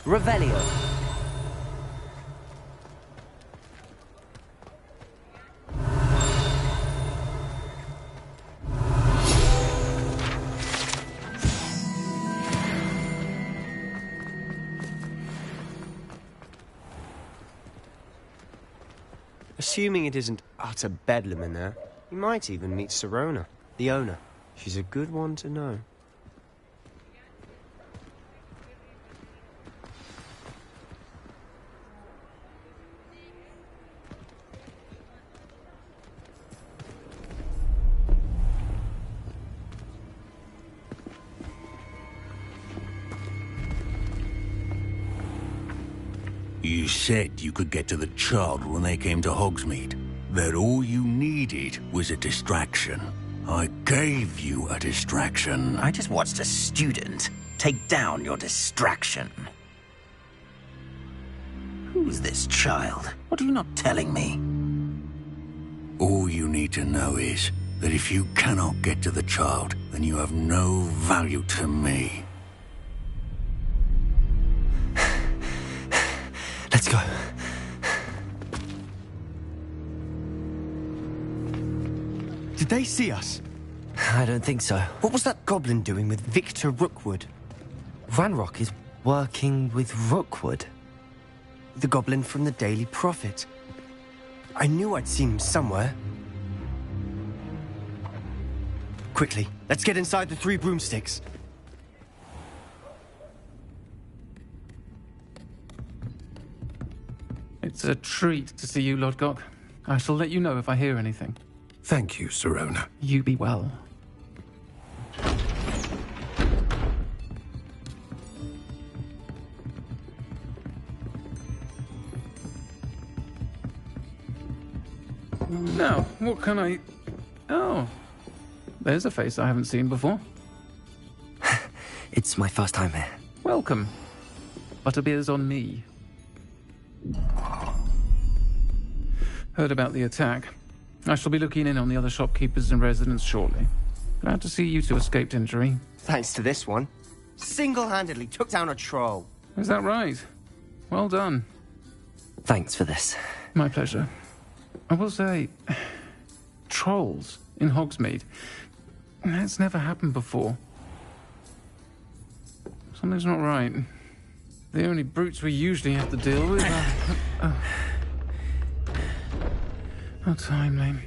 Revelio. Assuming it isn't utter bedlam in there, you might even meet Sirona, the owner. She's a good one to know. You said you could get to the child when they came to Hogsmeade. That all you needed was a distraction. I gave you a distraction. I just watched a student take down your distraction. Who's this child? What are you not telling me? All you need to know is that if you cannot get to the child, then you have no value to me. Let's go. Did they see us? I don't think so. What was that goblin doing with Victor Rookwood? Ranrock is working with Rookwood. The goblin from the Daily Prophet. I knew I'd seen him somewhere. Quickly, let's get inside the Three Broomsticks. It's a treat to see you, Lodgok. I shall let you know if I hear anything. Thank you, Sirona. You be well. Now, what can I... Oh, there's a face I haven't seen before. It's my first time here. Welcome. Butterbeer's on me. Heard about the attack. I shall be looking in on the other shopkeepers and residents shortly. Glad to see you two escaped injury. Thanks to this one. Single-handedly took down a troll. Is that right? Well done. Thanks for this. My pleasure. I will say, trolls in Hogsmeade. That's never happened before. Something's not right. The only brutes we usually have to deal with are... How timely.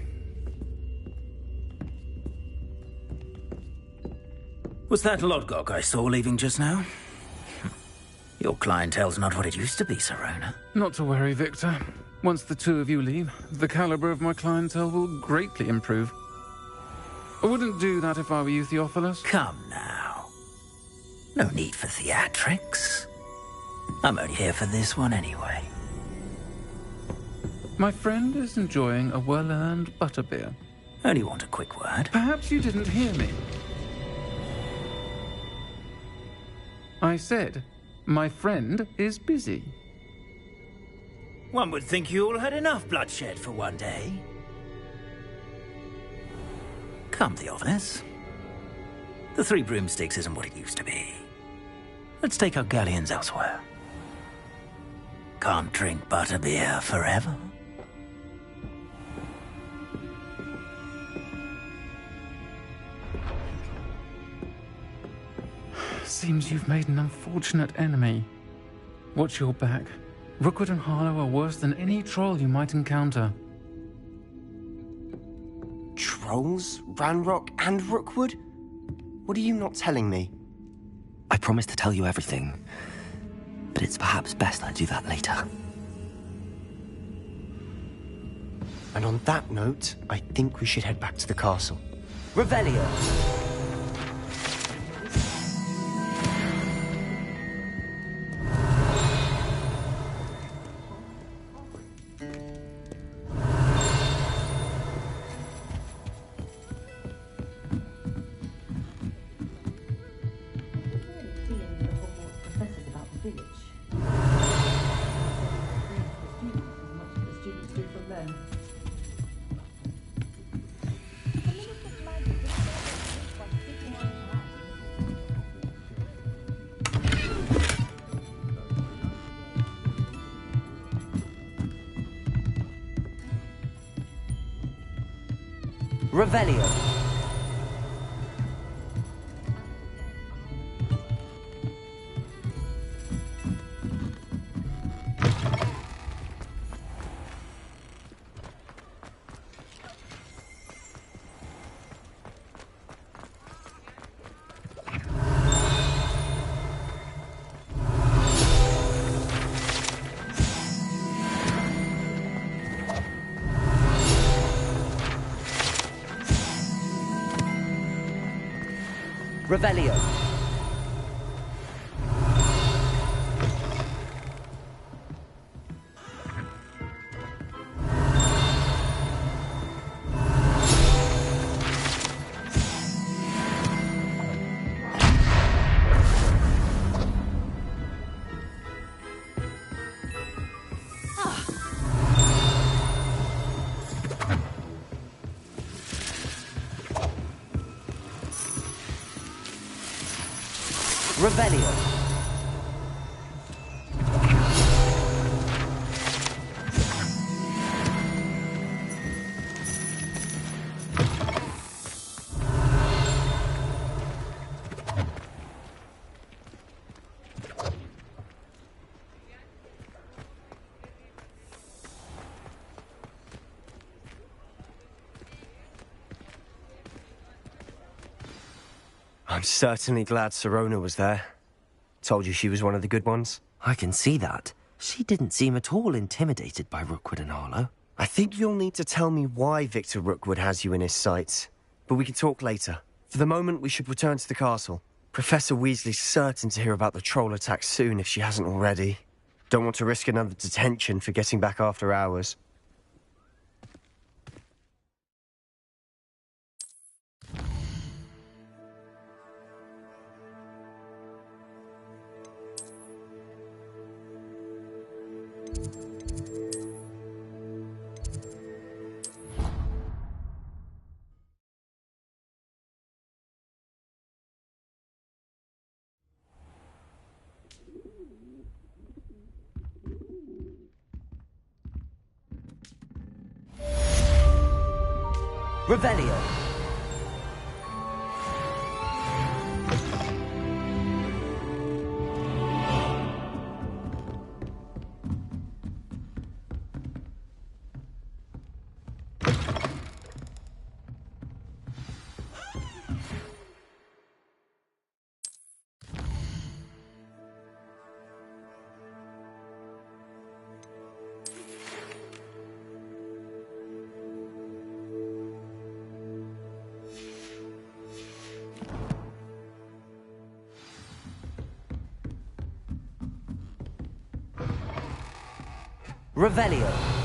Was that Lodgok I saw leaving just now? Your clientele's not what it used to be, Sirona. Not to worry, Victor. Once the two of you leave, the caliber of my clientele will greatly improve. I wouldn't do that if I were you, Theophilus. Come now. No need for theatrics. I'm only here for this one anyway. My friend is enjoying a well-earned butterbeer. Only want a quick word. Perhaps you didn't hear me. I said, my friend is busy. One would think you all had enough bloodshed for one day. Come, Theophilus. The Three Broomsticks isn't what it used to be. Let's take our galleons elsewhere. Can't drink butterbeer forever. Seems you've made an unfortunate enemy. Watch your back. Rookwood and Harlow are worse than any troll you might encounter. Trolls? Ranrock and Rookwood? What are you not telling me? I promise to tell you everything, but it's perhaps best I do that later. And on that note, I think we should head back to the castle. Revelio! Revelio. Revelio. Revelio. I'm certainly glad Sirona was there. Told you she was one of the good ones. I can see that. She didn't seem at all intimidated by Rookwood and Harlow. I think you'll need to tell me why Victor Rookwood has you in his sights. But we can talk later. For the moment, we should return to the castle. Professor Weasley's certain to hear about the troll attack soon if she hasn't already. Don't want to risk another detention for getting back after hours. Revelio. Revelio.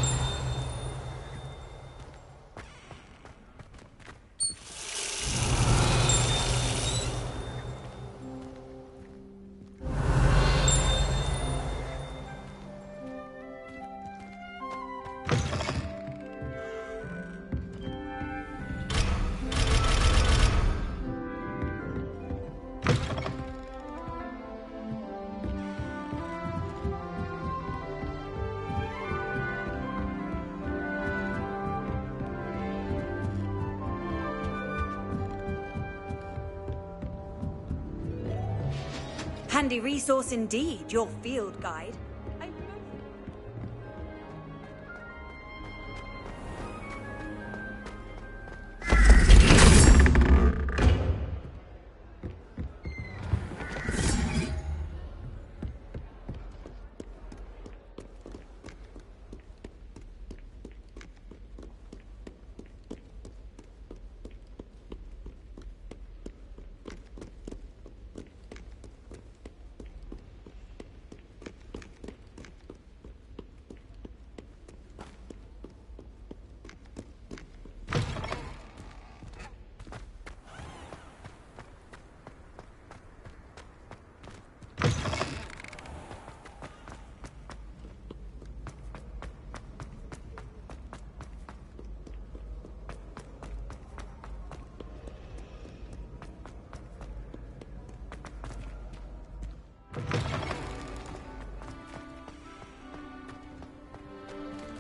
Handy resource indeed, your field guide.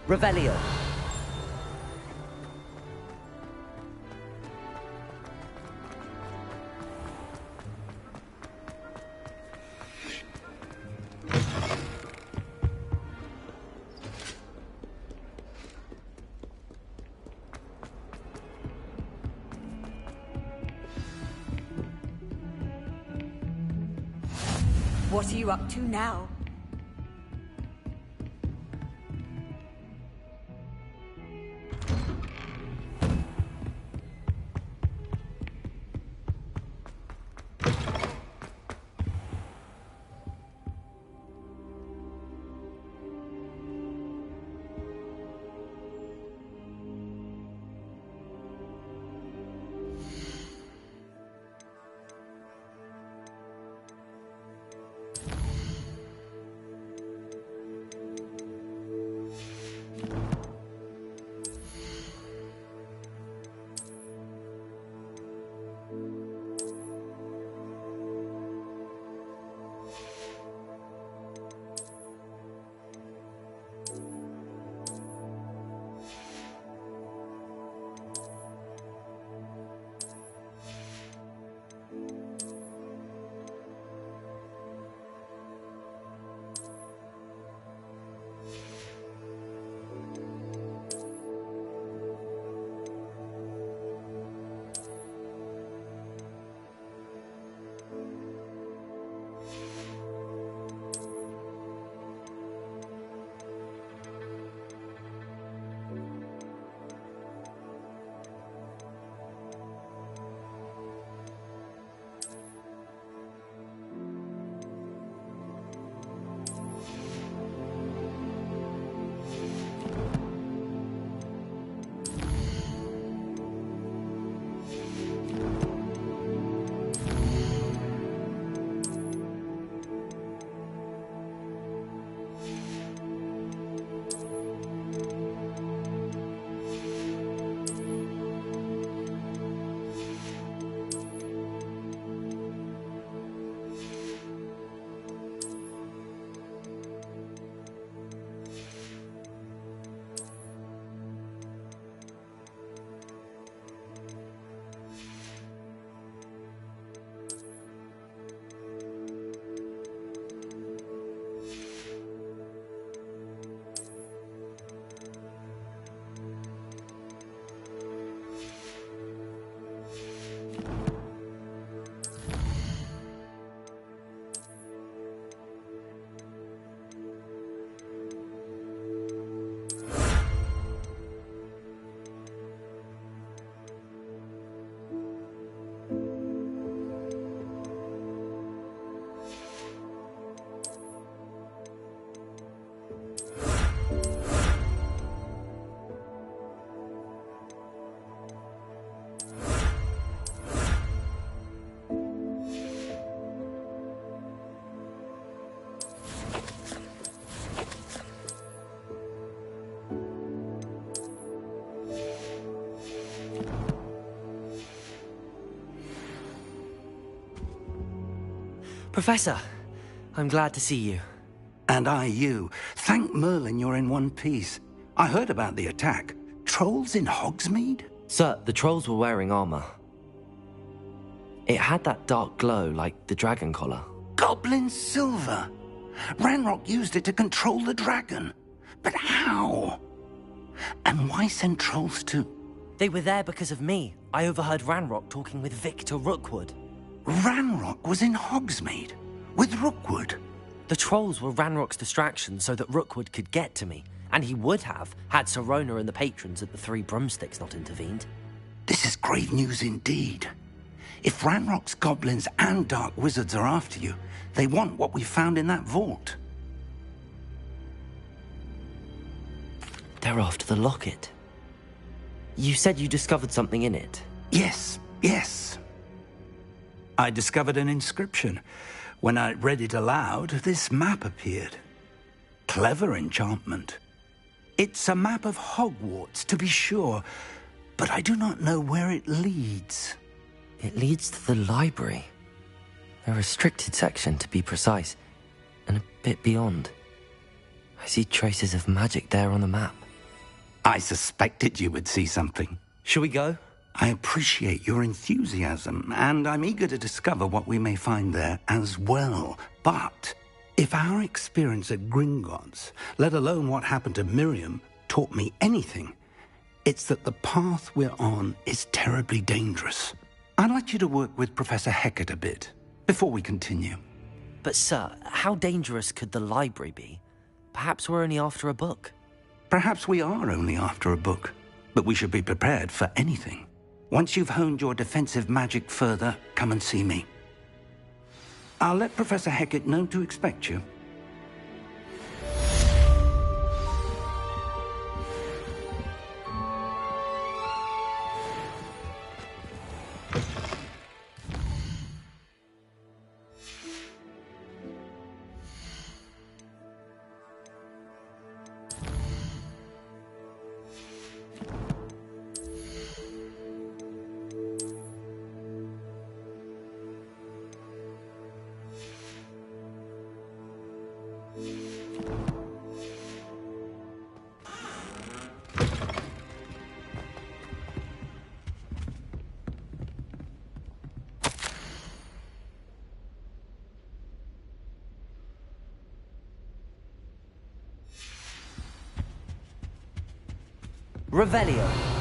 Revelio. What are you up to now? Professor, I'm glad to see you. And I you. Thank Merlin you're in one piece. I heard about the attack. Trolls in Hogsmeade? Sir, the trolls were wearing armor. It had that dark glow like the dragon collar. Goblin silver. Ranrock used it to control the dragon. But how? And why send trolls to... They were there because of me. I overheard Ranrock talking with Victor Rookwood. Ranrock was in Hogsmeade with Rookwood. The trolls were Ranrock's distraction so that Rookwood could get to me. And he would have, had Sirona and the patrons at the Three Broomsticks not intervened. This is grave news indeed. If Ranrock's goblins and dark wizards are after you, they want what we found in that vault. They're after the locket. You said you discovered something in it. Yes. I discovered an inscription. When I read it aloud, this map appeared. Clever enchantment. It's a map of Hogwarts, to be sure, but I do not know where it leads. It leads to the library. A restricted section, to be precise, and a bit beyond. I see traces of magic there on the map. I suspected you would see something. Shall we go? I appreciate your enthusiasm, and I'm eager to discover what we may find there as well. But if our experience at Gringotts, let alone what happened to Miriam, taught me anything, it's that the path we're on is terribly dangerous. I'd like you to work with Professor Hecat a bit before we continue. But sir, how dangerous could the library be? Perhaps we're only after a book. Perhaps we are only after a book, but we should be prepared for anything. Once you've honed your defensive magic further, come and see me. I'll let Professor Hecat know to expect you. Revelio.